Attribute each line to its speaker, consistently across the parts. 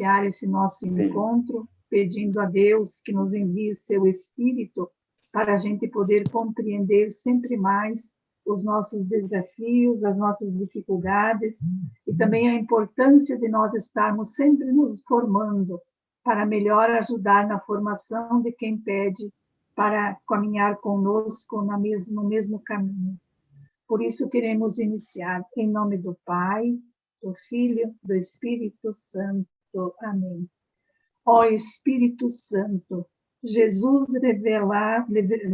Speaker 1: iniciar esse nosso encontro, pedindo a Deus que nos envie seu Espírito para a gente poder compreender sempre mais os nossos desafios, as nossas dificuldades e também a importância de nós estarmos sempre nos formando para melhor ajudar na formação de quem pede para caminhar conosco no mesmo caminho. Por isso queremos iniciar em nome do Pai, do Filho, do Espírito Santo. Amém. Ó Espírito Santo, Jesus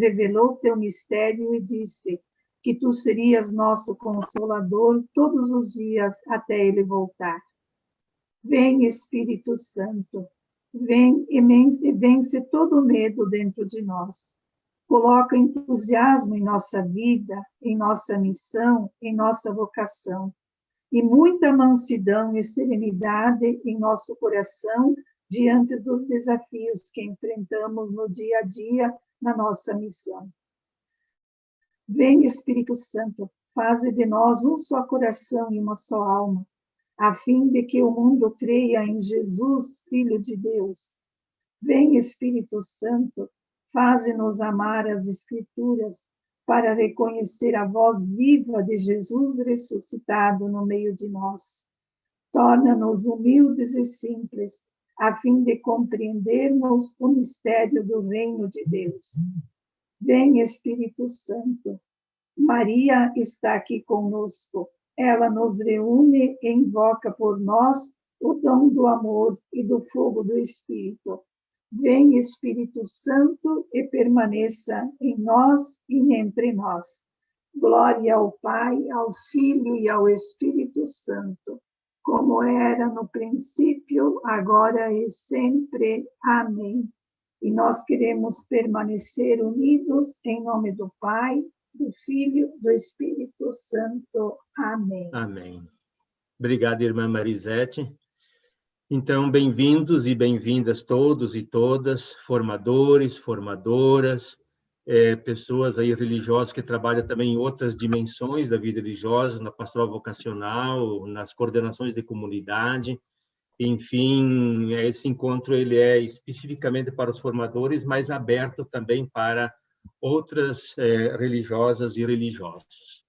Speaker 1: revelou teu mistério e disse que tu serias nosso consolador todos os dias até ele voltar. Vem, Espírito Santo, vem e vence todo medo dentro de nós. Coloca entusiasmo em nossa vida, em nossa missão, em nossa vocação, e muita mansidão e serenidade em nosso coração diante dos desafios que enfrentamos no dia a dia na nossa missão. Vem, Espírito Santo, faze de nós um só coração e uma só alma, a fim de que o mundo creia em Jesus, Filho de Deus. Vem, Espírito Santo, faze-nos amar as Escrituras para reconhecer a voz viva de Jesus ressuscitado no meio de nós. Torna-nos humildes e simples, a fim de compreendermos o mistério do reino de Deus. Vem, Espírito Santo. Maria está aqui conosco. Ela nos reúne e invoca por nós o dom do amor e do fogo do Espírito. Vem, Espírito Santo, e permaneça em nós e entre nós. Glória ao Pai, ao Filho e ao Espírito Santo, como era no princípio, agora e sempre. Amém. E nós queremos permanecer unidos em nome do Pai, do Filho, do Espírito Santo. Amém.
Speaker 2: Amém. Obrigado, irmã Marisete. Então, bem-vindos e bem-vindas todos e todas, formadores, formadoras, pessoas aí religiosas que trabalham também em outras dimensões da vida religiosa, na pastoral vocacional, nas coordenações de comunidade. Enfim, esse encontro ele é especificamente para os formadores, mas aberto também para outras religiosas e religiosos.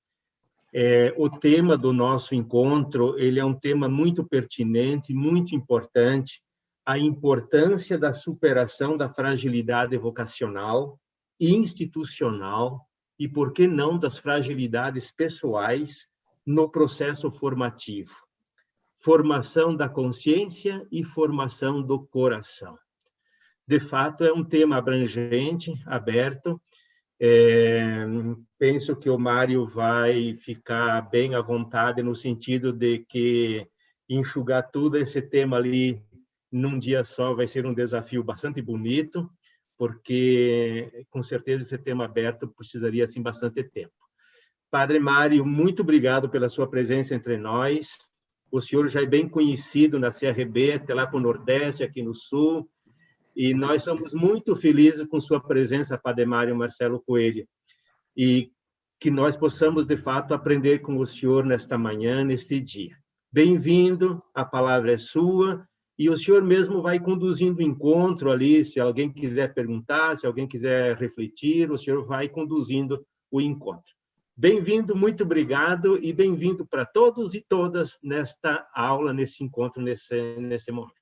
Speaker 2: O tema do nosso encontro ele é um tema muito pertinente, muito importante, a importância da superação da fragilidade vocacional, institucional e, por que não, das fragilidades pessoais no processo formativo. Formação da consciência e formação do coração. De fato, é um tema abrangente, aberto. Penso que o Mário vai ficar bem à vontade no sentido de que enxugar tudo esse tema ali num dia só vai ser um desafio bastante bonito, porque com certeza esse tema aberto precisaria assim bastante tempo. Padre Mário, muito obrigado pela sua presença entre nós. O senhor já é bem conhecido na CRB, até lá para o Nordeste, aqui no Sul, e nós somos muito felizes com sua presença, Padre Mário Marcelo Coelho, e que nós possamos, de fato, aprender com o senhor nesta manhã, neste dia. Bem-vindo, a palavra é sua, e o senhor mesmo vai conduzindo o encontro ali, se alguém quiser perguntar, se alguém quiser refletir, o senhor vai conduzindo o encontro. Bem-vindo, muito obrigado, e bem-vindo para todos e todas nesta aula, nesse encontro, nesse momento.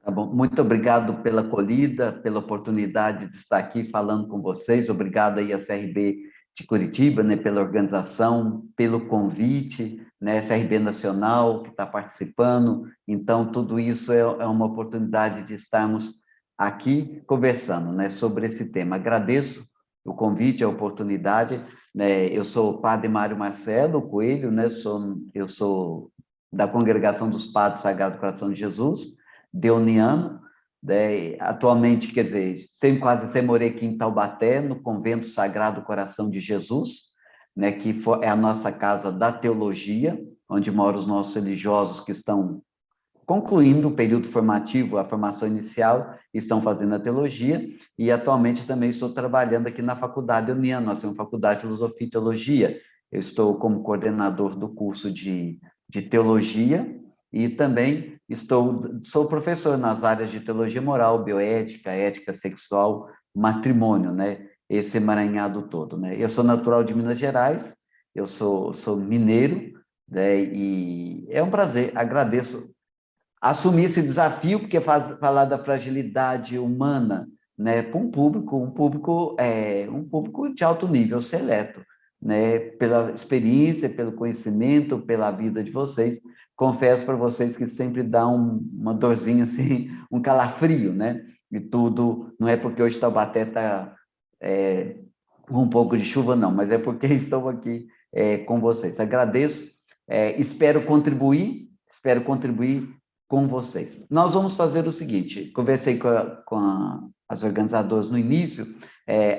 Speaker 3: Tá bom. Muito obrigado pela acolhida, pela oportunidade de estar aqui falando com vocês. Obrigado aí à CRB de Curitiba, né, pela organização, pelo convite, né, CRB Nacional que está participando. Então, tudo isso é uma oportunidade de estarmos aqui conversando, né, sobre esse tema. Agradeço o convite, a oportunidade. Né, eu sou o Padre Mário Marcelo Coelho, né, eu sou da Congregação dos Padres Sagrado Coração de Jesus, deoniano, né? Atualmente, quer dizer, quase sempre morei aqui em Taubaté, no Convento Sagrado Coração de Jesus, né, que é a nossa casa da teologia, onde moram os nossos religiosos que estão concluindo o período formativo, a formação inicial, e estão fazendo a teologia, e atualmente também estou trabalhando aqui na Faculdade Uniana, nós temos Faculdade de Filosofia e Teologia. Eu estou como coordenador do curso de teologia, e também sou professor nas áreas de teologia moral, bioética, ética sexual, matrimônio, né? Esse emaranhado todo, né? Eu sou natural de Minas Gerais, eu sou mineiro, né? E é um prazer, agradeço assumir esse desafio, porque falar da fragilidade humana, né, para um público de alto nível, seleto, né, pela experiência, pelo conhecimento, pela vida de vocês. Confesso para vocês que sempre dá uma dorzinha assim, um calafrio, né? E tudo, não é porque hoje Taubaté está com um pouco de chuva, não, mas é porque estou aqui com vocês. Agradeço, espero contribuir com vocês. Nós vamos fazer o seguinte, conversei com as organizadoras no início,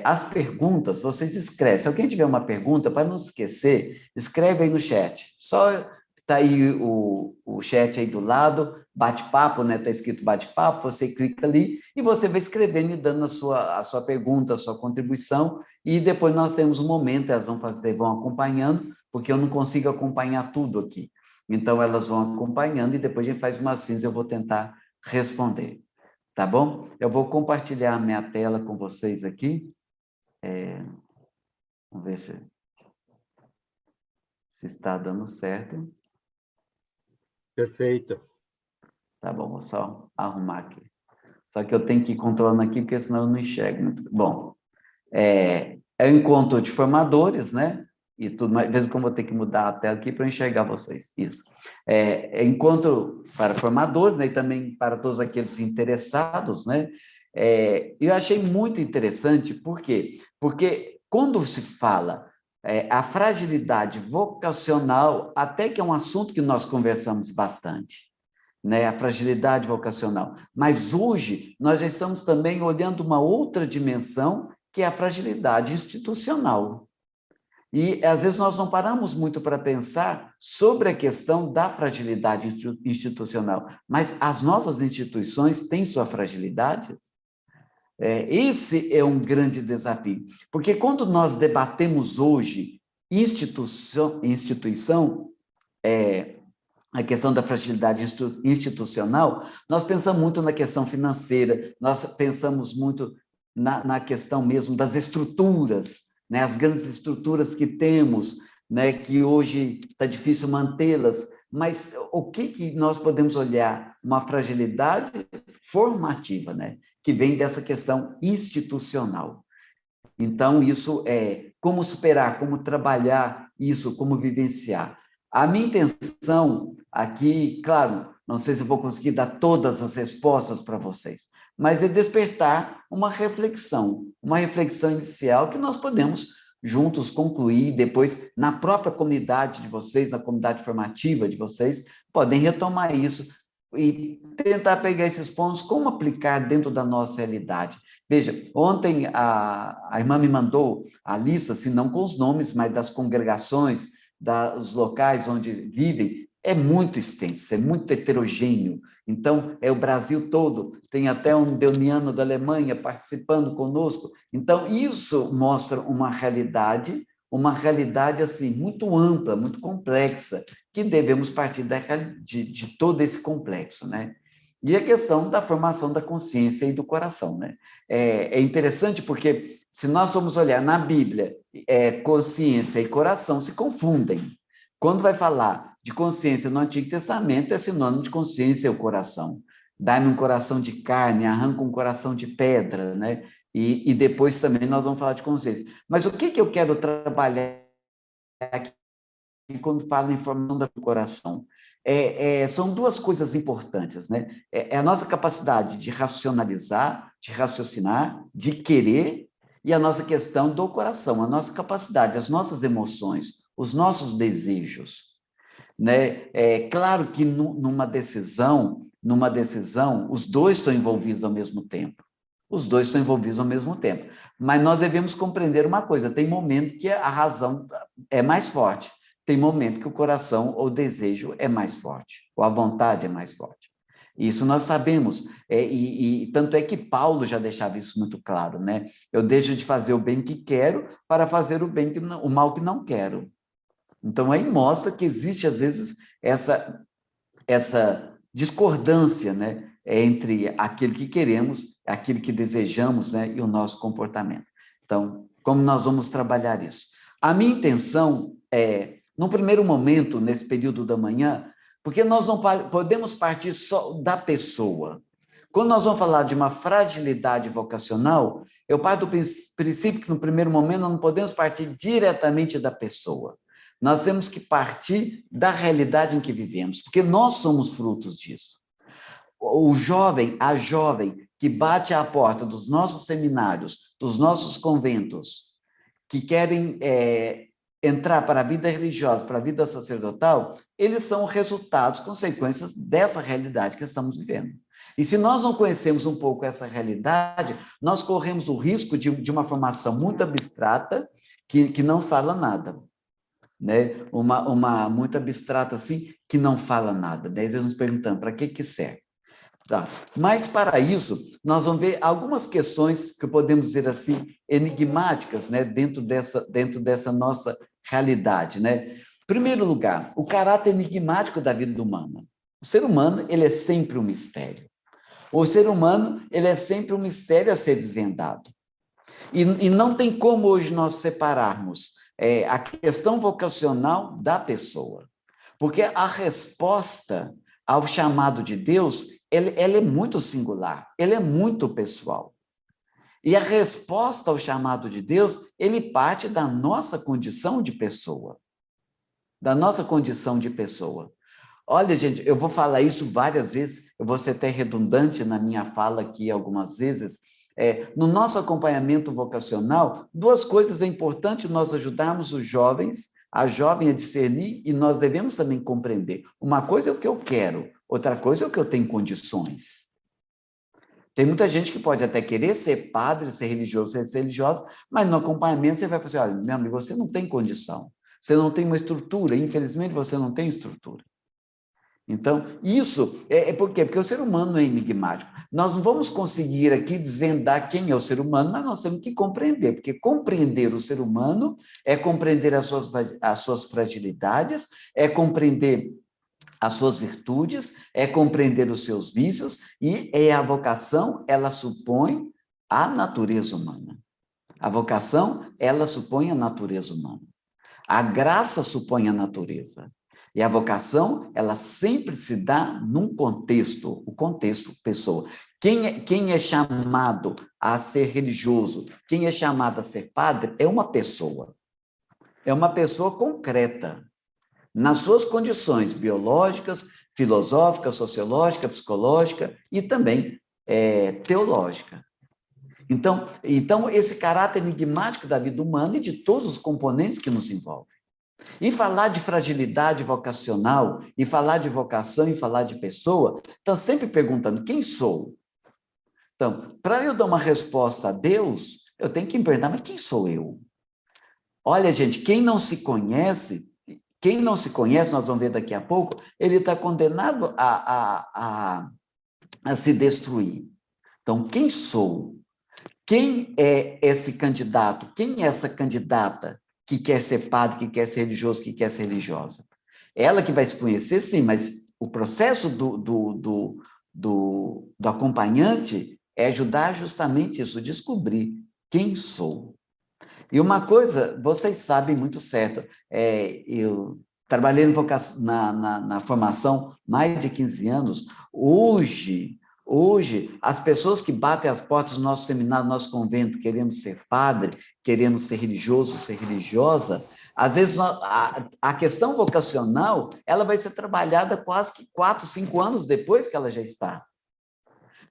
Speaker 3: as perguntas, vocês escrevem, se alguém tiver uma pergunta, para não esquecer, escreve aí no chat, só está aí o chat aí do lado, bate-papo, né, está escrito bate-papo, você clica ali e você vai escrevendo e dando a sua pergunta, a sua contribuição, e depois nós temos um momento, elas vão acompanhando, porque eu não consigo acompanhar tudo aqui. Então, elas vão acompanhando e depois a gente faz uma síntese, eu vou tentar responder. Tá bom? Eu vou compartilhar a minha tela com vocês aqui. Vamos ver se está dando certo.
Speaker 2: Perfeito.
Speaker 3: Tá bom, vou só arrumar aqui. Só que eu tenho que ir controlando aqui, porque senão eu não enxergo muito. Bom, é um encontro de formadores, né? E tudo mais. Às vezes eu vou ter que mudar a tela aqui para enxergar vocês. Isso. Encontro para formadores, né? E também para todos aqueles interessados, né? Eu achei muito interessante, por quê? Porque quando se fala a fragilidade vocacional, até que é um assunto que nós conversamos bastante, né, a fragilidade vocacional. Mas hoje nós já estamos também olhando uma outra dimensão, que é a fragilidade institucional. E às vezes nós não paramos muito para pensar sobre a questão da fragilidade institucional, mas as nossas instituições têm sua fragilidade. Esse é um grande desafio, porque quando nós debatemos hoje instituição, a questão da fragilidade institucional, nós pensamos muito na questão financeira, nós pensamos muito na questão mesmo das estruturas, né? As grandes estruturas que temos, né? Que hoje está difícil mantê-las, mas o que nós podemos olhar? Uma fragilidade formativa, né? Que vem dessa questão institucional. Então, isso é como superar, como trabalhar isso, como vivenciar. A minha intenção aqui, claro, não sei se eu vou conseguir dar todas as respostas para vocês, mas é despertar uma reflexão inicial que nós podemos juntos concluir, depois, na própria comunidade de vocês, na comunidade formativa de vocês, podem retomar isso e tentar pegar esses pontos, como aplicar dentro da nossa realidade. Veja, ontem a irmã me mandou a lista, se não com os nomes, mas das congregações, dos locais onde vivem, é muito extenso, é muito heterogêneo. Então, é o Brasil todo, tem até um deuniano da Alemanha participando conosco. Então, isso mostra uma realidade assim, muito ampla, muito complexa, que devemos partir de todo esse complexo, né? E a questão da formação da consciência e do coração, né? É interessante porque, se nós formos olhar na Bíblia, consciência e coração se confundem. Quando vai falar de consciência no Antigo Testamento, é sinônimo de consciência e o coração. Dá-me um coração de carne, arranca um coração de pedra, né? E depois também nós vamos falar de consciência. Mas o que eu quero trabalhar aqui quando falo em formação do coração? São duas coisas importantes, né? É a nossa capacidade de racionalizar, de raciocinar, de querer, e a nossa questão do coração, a nossa capacidade, as nossas emoções, os nossos desejos, né? É claro que numa decisão, os dois estão envolvidos ao mesmo tempo. Os dois estão envolvidos ao mesmo tempo. Mas nós devemos compreender uma coisa: tem momento que a razão é mais forte, tem momento que o coração ou o desejo é mais forte, ou a vontade é mais forte. Isso nós sabemos, tanto é que Paulo já deixava isso muito claro, né? Eu deixo de fazer o bem que quero para fazer o mal que não quero. Então, aí mostra que existe, às vezes, essa discordância, né, entre aquilo que queremos, aquilo que desejamos, né, e o nosso comportamento. Então, como nós vamos trabalhar isso? A minha intenção é, no primeiro momento, nesse período da manhã, porque nós não podemos partir só da pessoa. Quando nós vamos falar de uma fragilidade vocacional, eu parto do princípio que, no primeiro momento, nós não podemos partir diretamente da pessoa. Nós temos que partir da realidade em que vivemos, porque nós somos frutos disso. O jovem, a jovem que bate à porta dos nossos seminários, dos nossos conventos, que querem entrar para a vida religiosa, para a vida sacerdotal, eles são resultados, consequências dessa realidade que estamos vivendo. E se nós não conhecemos um pouco essa realidade, nós corremos o risco de uma formação muito abstrata, que não fala nada. Né? Uma muito abstrata assim, que não fala nada. Daí eles nos perguntando, para que serve? Tá. Mas, para isso, nós vamos ver algumas questões que podemos dizer assim, enigmáticas, né, dentro dessa nossa realidade. Né? Em primeiro lugar, o caráter enigmático da vida humana. O ser humano, ele é sempre um mistério. O ser humano, ele é sempre um mistério a ser desvendado. E não tem como hoje nós separarmos a questão vocacional da pessoa. Porque a resposta ao chamado de Deus, ela é muito singular, ela é muito pessoal. E a resposta ao chamado de Deus, ele parte da nossa condição de pessoa. Da nossa condição de pessoa. Olha, gente, eu vou falar isso várias vezes, eu vou ser até redundante na minha fala aqui algumas vezes. No nosso acompanhamento vocacional, duas coisas é importante nós ajudarmos os jovens, a jovem a discernir, e nós devemos também compreender. Uma coisa é o que eu quero, outra coisa é o que eu tenho condições. Tem muita gente que pode até querer ser padre, ser religioso, ser religiosa, mas no acompanhamento você vai falar assim, olha, meu amigo, você não tem condição, você não tem uma estrutura, infelizmente você não tem estrutura. Então, isso por quê? Porque o ser humano é enigmático. Nós não vamos conseguir aqui desvendar quem é o ser humano, mas nós temos que compreender, porque compreender o ser humano é compreender as suas fragilidades, é compreender as suas virtudes, é compreender os seus vícios, e a vocação, ela supõe a natureza humana. A vocação, ela supõe a natureza humana. A graça supõe a natureza. E a vocação, ela sempre se dá num contexto, o contexto pessoa. Quem é chamado a ser religioso, quem é chamado a ser padre, é uma pessoa. É uma pessoa concreta, nas suas condições biológicas, filosóficas, sociológicas, psicológicas e também teológica. Então, esse caráter enigmático da vida humana e de todos os componentes que nos envolvem. E falar de fragilidade vocacional, e falar de vocação, e falar de pessoa, está sempre perguntando, quem sou? Então, para eu dar uma resposta a Deus, eu tenho que me perguntar, mas quem sou eu? Olha, gente, quem não se conhece, nós vamos ver daqui a pouco, ele está condenado a se destruir. Então, quem sou? Quem é esse candidato? Quem é essa candidata que quer ser padre, que quer ser religioso, que quer ser religiosa? Ela que vai se conhecer, sim, mas o processo do acompanhante é ajudar justamente isso, descobrir quem sou. E uma coisa, vocês sabem muito certo, eu trabalhei na formação mais de 15 anos, hoje, as pessoas que batem as portas do nosso seminário, do nosso convento, querendo ser padre, querendo ser religioso, ser religiosa, às vezes a questão vocacional, ela vai ser trabalhada quase que 4, 5 anos depois que ela já está.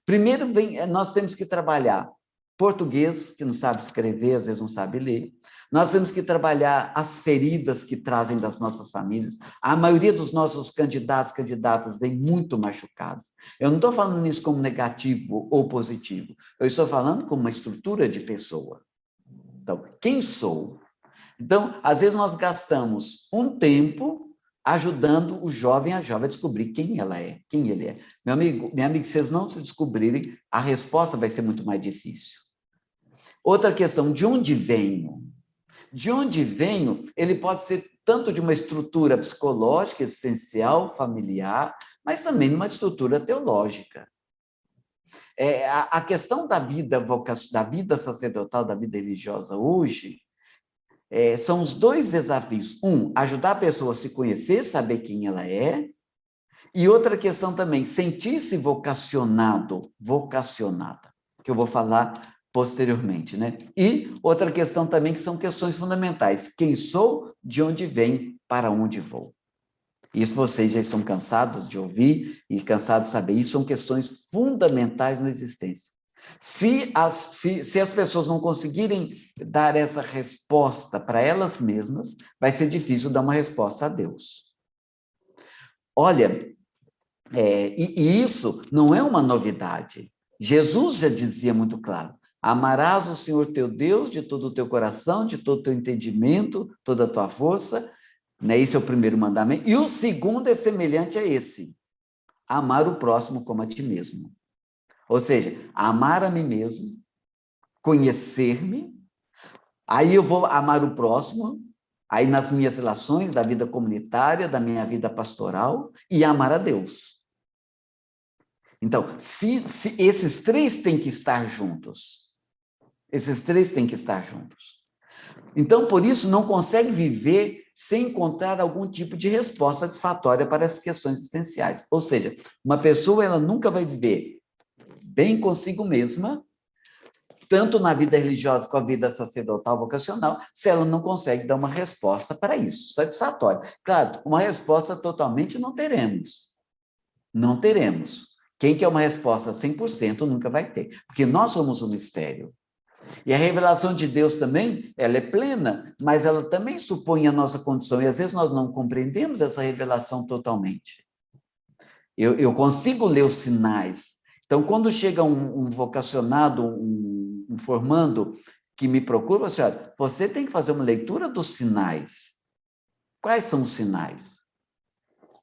Speaker 3: Primeiro, nós temos que trabalhar português, que não sabe escrever, às vezes não sabe ler. Nós temos que trabalhar as feridas que trazem das nossas famílias. A maioria dos nossos candidatos, candidatas, vem muito machucados. Eu não estou falando isso como negativo ou positivo. Eu estou falando como uma estrutura de pessoa. Então, quem sou? Então, às vezes nós gastamos um tempo ajudando o jovem, a jovem a descobrir quem ela é, quem ele é. Meu amigo, minha amiga, se vocês não se descobrirem, a resposta vai ser muito mais difícil. Outra questão, de onde venho? De onde venho, ele pode ser tanto de uma estrutura psicológica, existencial, familiar, mas também numa estrutura teológica. A questão da vida sacerdotal, da vida religiosa hoje, são os dois desafios. Um, ajudar a pessoa a se conhecer, saber quem ela é, e outra questão também, sentir-se vocacionada, que eu vou falar posteriormente, né? E outra questão também, que são questões fundamentais. Quem sou, de onde venho, para onde vou. Isso vocês já estão cansados de ouvir e cansados de saber. Isso são questões fundamentais na existência. Se as pessoas não conseguirem dar essa resposta para elas mesmas, vai ser difícil dar uma resposta a Deus. Olha, e isso não é uma novidade. Jesus já dizia muito claro: amarás o Senhor teu Deus de todo o teu coração, de todo o teu entendimento, toda a tua força. Né? Esse é o primeiro mandamento. E o segundo é semelhante a esse: amar o próximo como a ti mesmo. Ou seja, amar a mim mesmo, conhecer-me, aí eu vou amar o próximo, aí nas minhas relações da vida comunitária, da minha vida pastoral, e amar a Deus. Então, se esses três têm que estar juntos. Esses três têm que estar juntos. Então, por isso, não consegue viver sem encontrar algum tipo de resposta satisfatória para as questões existenciais. Ou seja, uma pessoa ela nunca vai viver bem consigo mesma, tanto na vida religiosa como na vida sacerdotal vocacional, se ela não consegue dar uma resposta para isso, satisfatória. Claro, uma resposta totalmente não teremos. Não teremos. Quem quer uma resposta 100% nunca vai ter, porque nós somos um mistério. E a revelação de Deus também, ela é plena, mas ela também supõe a nossa condição, e às vezes nós não compreendemos essa revelação totalmente. Eu consigo ler os sinais. Então, quando chega um vocacionado, um formando, que me procura, você tem que fazer uma leitura dos sinais. Quais são os sinais?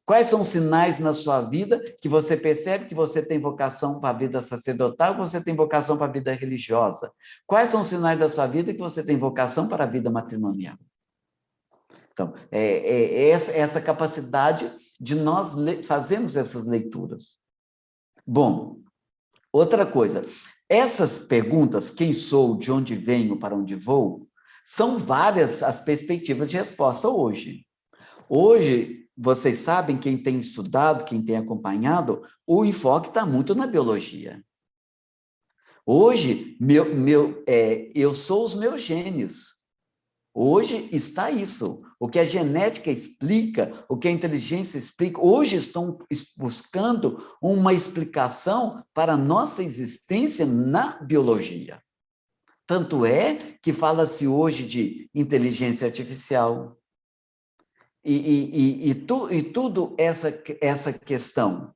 Speaker 3: Quais são os sinais na sua vida que você percebe que você tem vocação para a vida sacerdotal, que você tem vocação para a vida religiosa? Quais são os sinais da sua vida que você tem vocação para a vida matrimonial? Então, essa capacidade de nós fazermos essas leituras. Bom, outra coisa, essas perguntas, quem sou, de onde venho, para onde vou, são várias as perspectivas de resposta hoje. Hoje, vocês sabem, quem tem estudado, quem tem acompanhado, o enfoque está muito na biologia. Hoje, eu sou os meus genes. Hoje está isso. O que a genética explica, o que a inteligência explica, hoje estão buscando uma explicação para a nossa existência na biologia. Tanto é que fala-se hoje de inteligência artificial, e tudo essa questão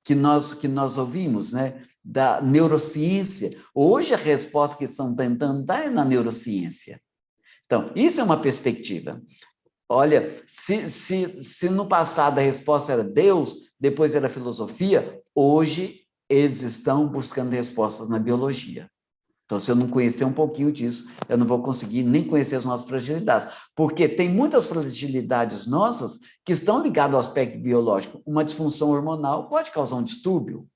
Speaker 3: que nós ouvimos, né, da neurociência. Hoje a resposta que estão tentando dar é na neurociência. Então, isso é uma perspectiva. Olha, se no passado a resposta era Deus, depois era filosofia, hoje eles estão buscando respostas na biologia. Então, se eu não conhecer um pouquinho disso, eu não vou conseguir nem conhecer as nossas fragilidades. Porque tem muitas fragilidades nossas que estão ligadas ao aspecto biológico. Uma disfunção hormonal pode causar um distúrbio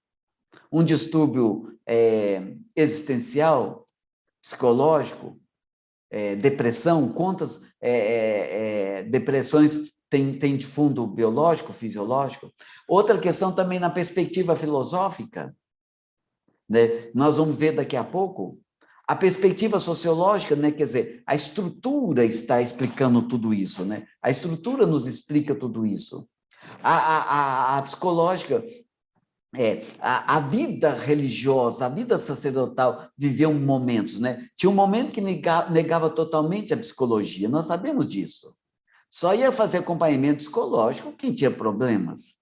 Speaker 3: existencial, psicológico, depressão. Quantas depressões tem de fundo biológico, fisiológico? Outra questão também na perspectiva filosófica, né? Nós vamos ver daqui a pouco a perspectiva sociológica, né? Quer dizer, a estrutura está explicando tudo isso, né? A estrutura nos explica tudo isso. A psicológica, a vida religiosa, a vida sacerdotal viveu momentos, né? Tinha um momento que negava totalmente a psicologia, nós sabemos disso. Só ia fazer acompanhamento psicológico quem tinha problemas.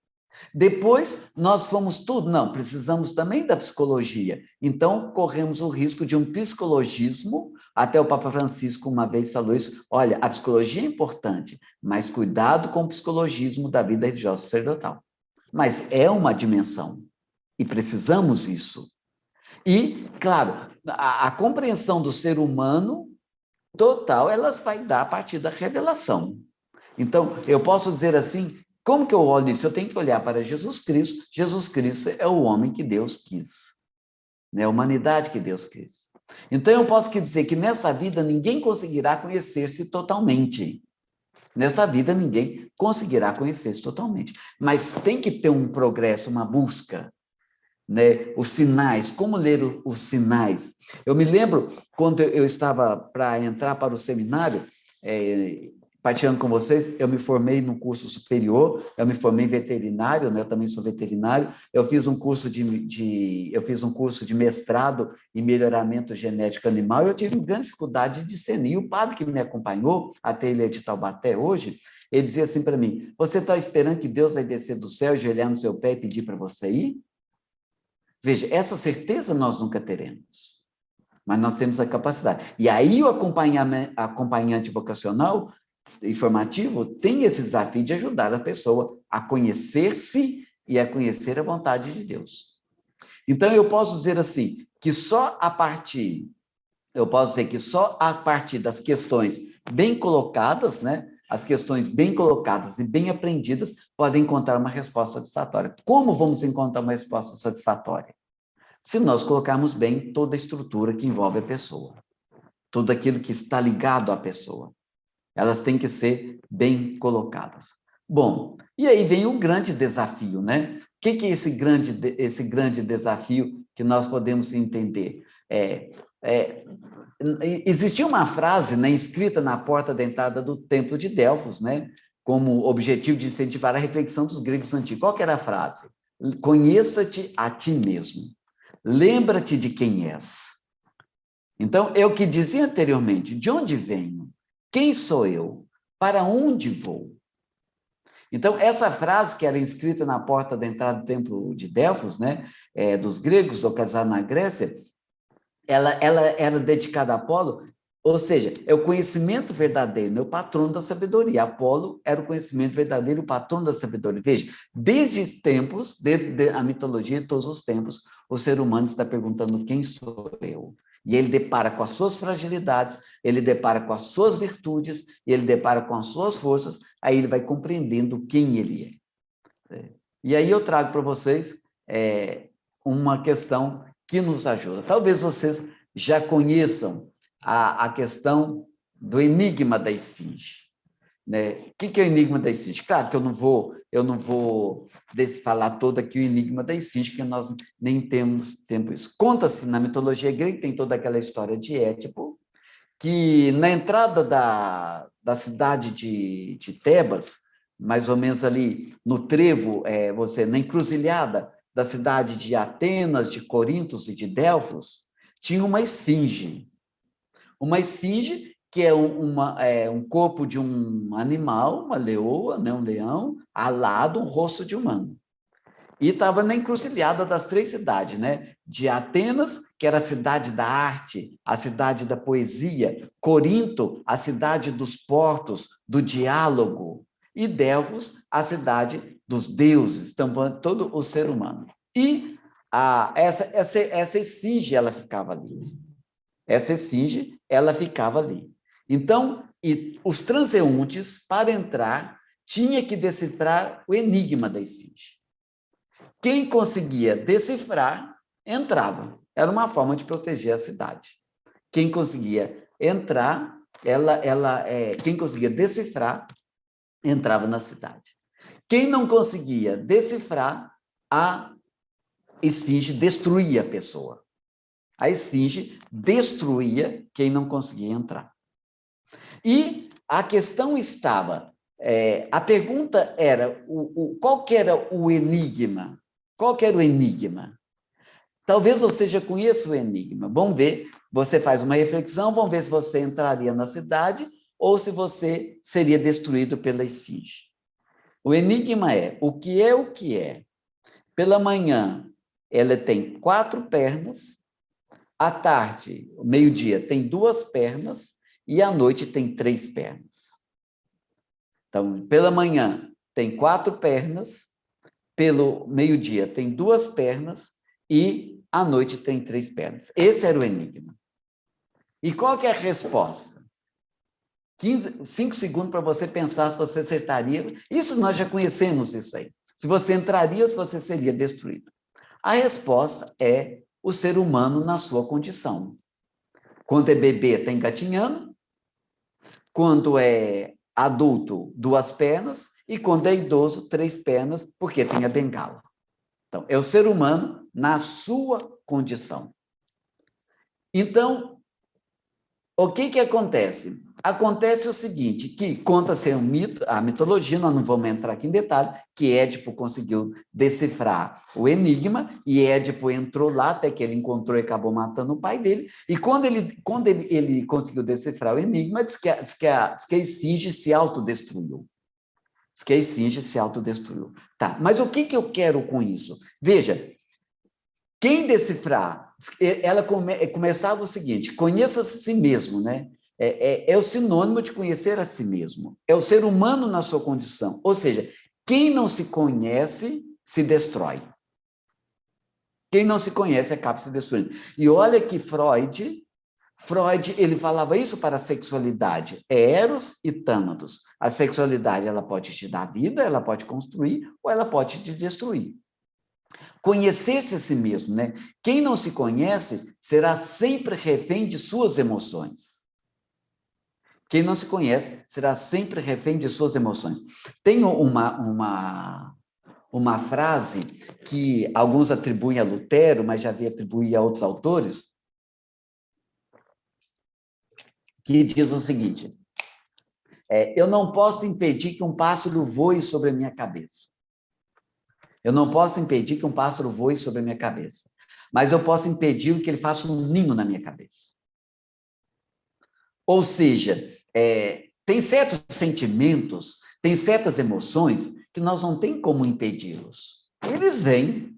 Speaker 3: Depois, nós fomos tudo. Não, precisamos também da psicologia. Então, corremos o risco de um psicologismo. Até o Papa Francisco uma vez falou isso. Olha, a psicologia é importante, mas cuidado com o psicologismo da vida religiosa sacerdotal. Mas é uma dimensão, e precisamos isso. E, claro, a compreensão do ser humano total, ela vai dar a partir da revelação. Então, eu posso dizer assim, Como que eu olho isso? Eu tenho que olhar para Jesus Cristo. Jesus Cristo é o homem que Deus quis, né? A humanidade que Deus quis. Então, eu posso dizer que nessa vida ninguém conseguirá conhecer-se totalmente. Nessa vida ninguém conseguirá conhecer-se totalmente. Mas tem que ter um progresso, uma busca, né? Os sinais, como ler os sinais. Eu me lembro, quando eu estava para entrar para o seminário, partilhando com vocês, eu me formei no curso superior, eu me formei em veterinário, né? Eu também sou veterinário, eu fiz um curso de mestrado em melhoramento genético animal, e eu tive grande dificuldade de discernir. O padre que me acompanhou, até ele é de Taubaté hoje, ele dizia assim para mim: você está esperando que Deus vai descer do céu, ajoelhar no seu pé e pedir para você ir? Veja, essa certeza nós nunca teremos, mas nós temos a capacidade. E aí o acompanhante vocacional informativo tem esse desafio de ajudar a pessoa a conhecer-se e a conhecer a vontade de Deus. Então, eu posso dizer assim, que só a partir das questões bem colocadas, né? As questões bem colocadas e bem aprendidas podem encontrar uma resposta satisfatória. Como vamos encontrar uma resposta satisfatória? Se nós colocarmos bem toda a estrutura que envolve a pessoa, tudo aquilo que está ligado à pessoa. Elas têm que ser bem colocadas. Bom, e aí vem o grande desafio, né? O que é esse grande desafio que nós podemos entender? Existia uma frase, né, escrita na porta da entrada do Templo de Delfos, né, como objetivo de incentivar a reflexão dos gregos antigos. Qual que era a frase? Conheça-te a ti mesmo. Lembra-te de quem és. Então, é o que dizia anteriormente: de onde venho? Quem sou eu? Para onde vou? Então, essa frase que era escrita na porta da entrada do Templo de Delfos, né, dos gregos, localizada na Grécia, ela era dedicada a Apolo, ou seja, é o conhecimento verdadeiro, né, o patrono da sabedoria. Apolo era o conhecimento verdadeiro, o patrono da sabedoria. Veja, desde os tempos, desde a mitologia de todos os tempos, o ser humano está perguntando: quem sou eu? E ele depara com as suas fragilidades, ele depara com as suas virtudes, e ele depara com as suas forças, aí ele vai compreendendo quem ele é. E aí eu trago para vocês uma questão que nos ajuda. Talvez vocês já conheçam a questão do enigma da esfinge. Né? O que é o enigma da esfinge? Claro que eu não vou falar todo aqui o enigma da esfinge, porque nós nem temos tempo isso. Conta-se na mitologia grega, tem toda aquela história de Édipo, que na entrada da cidade de Tebas, mais ou menos ali no trevo, na encruzilhada da cidade de Atenas, de Corinto e de Delfos, tinha uma esfinge. Uma esfinge que é um corpo de um animal, uma leoa, né, um leão, alado, um rosto de humano. E estava na encruzilhada das três cidades, né? De Atenas, que era a cidade da arte, a cidade da poesia, Corinto, a cidade dos portos, do diálogo, e Delfos, a cidade dos deuses, tampando todo o ser humano. E essa esfinge, ela ficava ali. Essa esfinge, ela ficava ali. Então, os transeuntes, para entrar, tinha que decifrar o enigma da esfinge. Quem conseguia decifrar, entrava. Era uma forma de proteger a cidade. Quem conseguia entrar, quem conseguia decifrar, entrava na cidade. Quem não conseguia decifrar, a esfinge destruía a pessoa. A esfinge destruía quem não conseguia entrar. E a questão estava, a pergunta era, qual que era o enigma? Qual que era o enigma? Talvez você já conheça o enigma. Vamos ver, você faz uma reflexão, vamos ver se você entraria na cidade ou se você seria destruído pela esfinge. O enigma é: o que é o que é? Pela manhã, ela tem 4 pernas, à tarde, meio-dia, tem 2 pernas, e à noite tem 3 pernas. Então, pela manhã, tem 4 pernas, pelo meio-dia tem 2 pernas, e à noite tem 3 pernas. Esse era o enigma. E qual que é a resposta? 5 segundos para você pensar se você acertaria. Isso nós já conhecemos isso aí. Se você entraria ou se você seria destruído. A resposta é o ser humano na sua condição. Quando é bebê, está engatinhando. Quando é adulto, 2 pernas. E quando é idoso, 3 pernas, porque tem a bengala. Então, é o ser humano na sua condição. Então, o que acontece? Acontece o seguinte, que conta-se um mito, a mitologia, nós não vamos entrar aqui em detalhe, que Édipo conseguiu decifrar o enigma, e Édipo entrou lá até que ele encontrou e acabou matando o pai dele, e quando ele conseguiu decifrar o enigma, diz que a esfinge se autodestruiu. Diz que a esfinge se autodestruiu. Tá, mas o que eu quero com isso? Veja, quem decifrar, ela começava o seguinte, conheça-se a si mesmo, né? É o sinônimo de conhecer a si mesmo. É o ser humano na sua condição. Ou seja, quem não se conhece, se destrói. Quem não se conhece, acaba se destruindo. E olha que Freud, ele falava isso para a sexualidade. Eros e Tânatos. A sexualidade, ela pode te dar vida, ela pode construir, ou ela pode te destruir. Conhecer-se a si mesmo, né? Quem não se conhece será sempre refém de suas emoções. Quem não se conhece será sempre refém de suas emoções. Tem uma frase que alguns atribuem a Lutero, mas já vi atribuir a outros autores, que diz o seguinte, eu não posso impedir que um pássaro voe sobre a minha cabeça. Eu não posso impedir que um pássaro voe sobre a minha cabeça, mas eu posso impedir que ele faça um ninho na minha cabeça. Ou seja, tem certos sentimentos, tem certas emoções que nós não tem como impedi-los. Eles vêm,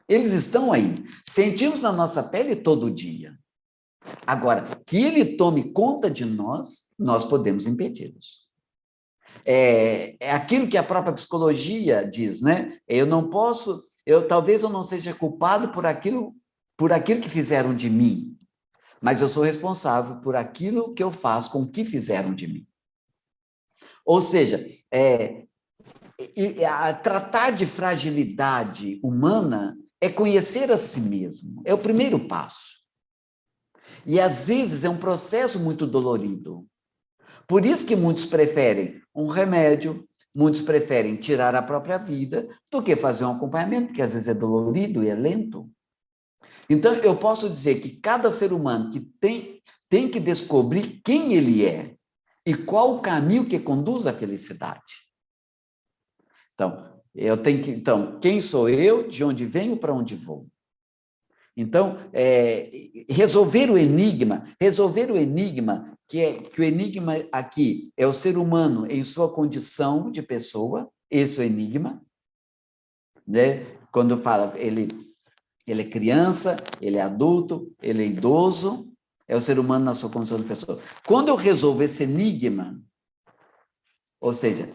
Speaker 3: eles estão aí. Sentimos na nossa pele todo dia. Agora, que ele tome conta de nós, nós podemos impedi-los. É aquilo que a própria psicologia diz, né? Talvez eu não seja culpado por aquilo que fizeram de mim, mas eu sou responsável por aquilo que eu faço com o que fizeram de mim. Ou seja, tratar de fragilidade humana é conhecer a si mesmo, é o primeiro passo. E, às vezes, é um processo muito dolorido. Por isso que muitos preferem um remédio, muitos preferem tirar a própria vida do que fazer um acompanhamento, porque às vezes é dolorido e é lento. Então, eu posso dizer que cada ser humano que tem que descobrir quem ele é e qual o caminho que conduz à felicidade. Então, quem sou eu, de onde venho, para onde vou? Então, resolver o enigma, que o enigma aqui é o ser humano em sua condição de pessoa, esse é o enigma, né? Quando fala, ele é criança, ele é adulto, ele é idoso, é o ser humano na sua condição de pessoa. Quando eu resolvo esse enigma, ou seja,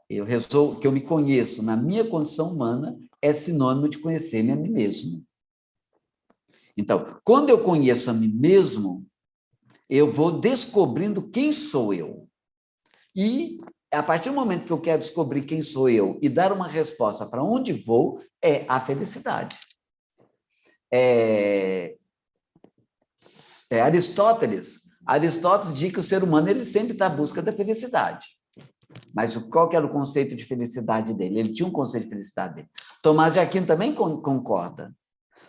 Speaker 3: eu resolvo que eu me conheço na minha condição humana, é sinônimo de conhecer-me a mim mesmo. Então, quando eu conheço a mim mesmo, eu vou descobrindo quem sou eu. E, a partir do momento que eu quero descobrir quem sou eu e dar uma resposta para onde vou, é a felicidade. Aristóteles diz que o ser humano ele sempre está à busca da felicidade. Mas qual que era o conceito de felicidade dele? Ele tinha um conceito de felicidade dele. Tomás de Aquino também concorda.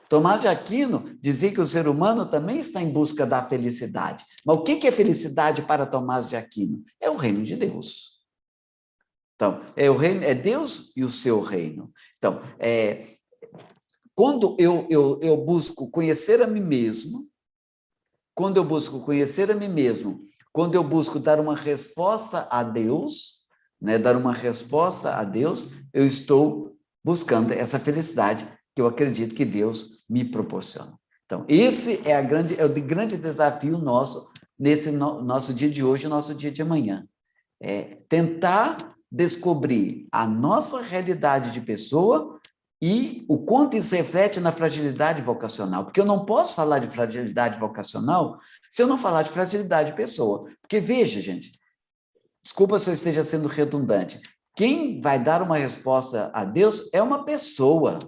Speaker 3: Tomás de Aquino dizia que o ser humano também está em busca da felicidade. Mas o que é felicidade para Tomás de Aquino? É o reino de Deus. Então, é Deus e o seu reino. Então, quando eu busco conhecer a mim mesmo, quando eu busco dar uma resposta a Deus, né, eu estou buscando essa felicidade que eu acredito que Deus me proporciona. Então, esse é o grande desafio nosso, nesse nosso dia de hoje e nosso dia de amanhã. Tentar descobrir a nossa realidade de pessoa E o quanto isso reflete na fragilidade vocacional, porque eu não posso falar de fragilidade vocacional se eu não falar de fragilidade de pessoa. Porque, veja, gente, desculpa se eu esteja sendo redundante, quem vai dar uma resposta a Deus é uma pessoa.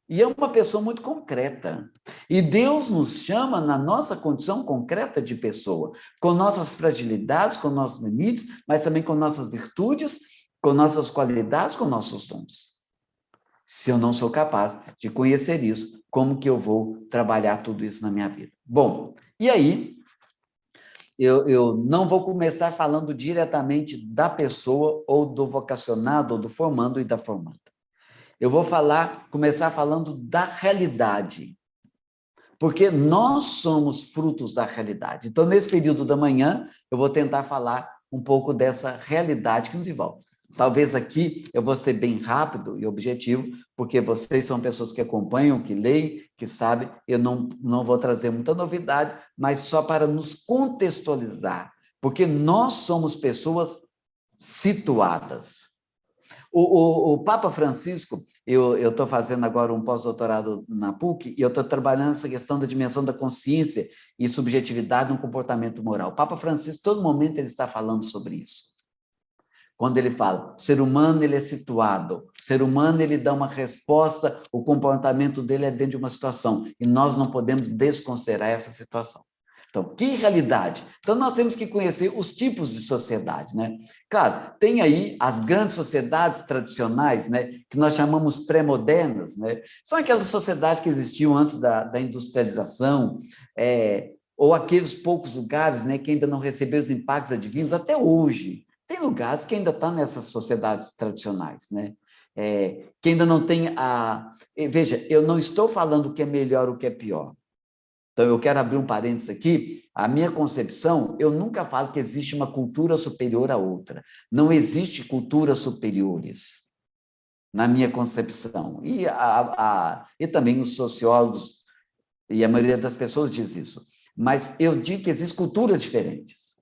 Speaker 3: E é uma pessoa muito concreta. E Deus nos chama na nossa condição concreta de pessoa, com nossas fragilidades, com nossos limites, mas também com nossas virtudes, com nossas qualidades, com nossos dons. Se eu não sou capaz de conhecer isso, como que eu vou trabalhar tudo isso na minha vida? Bom, e aí, eu não vou começar falando diretamente da pessoa, ou do vocacionado, ou do formando e da formanda. Eu vou começar falando da realidade, porque nós somos frutos da realidade. Então, nesse período da manhã, eu vou tentar falar um pouco dessa realidade que nos envolve. Talvez aqui eu vou ser bem rápido e objetivo, porque vocês são pessoas que acompanham, que leem, que sabem, eu não vou trazer muita novidade, mas só para nos contextualizar, porque nós somos pessoas situadas. O Papa Francisco, eu estou fazendo agora um pós-doutorado na PUC, e eu estou trabalhando essa questão da dimensão da consciência e subjetividade no comportamento moral. O Papa Francisco, todo momento, ele está falando sobre isso. Quando ele fala, o ser humano, ele é situado, o ser humano, ele dá uma resposta, o comportamento dele é dentro de uma situação, e nós não podemos desconsiderar essa situação. Então, que realidade? Então, nós temos que conhecer os tipos de sociedade, né? Claro, tem aí as grandes sociedades tradicionais, né, que nós chamamos pré-modernas, né? São aquelas sociedades que existiam antes da industrialização, ou aqueles poucos lugares, né, que ainda não receberam os impactos adivinhos até hoje. Tem lugares que ainda estão nessas sociedades tradicionais, né? Que ainda não tem a... Veja, eu não estou falando o que é melhor ou o que é pior. Então, eu quero abrir um parênteses aqui. A minha concepção, eu nunca falo que existe uma cultura superior à outra. Não existe culturas superiores, na minha concepção. E também os sociólogos, e a maioria das pessoas diz isso. Mas eu digo que existem culturas diferentes.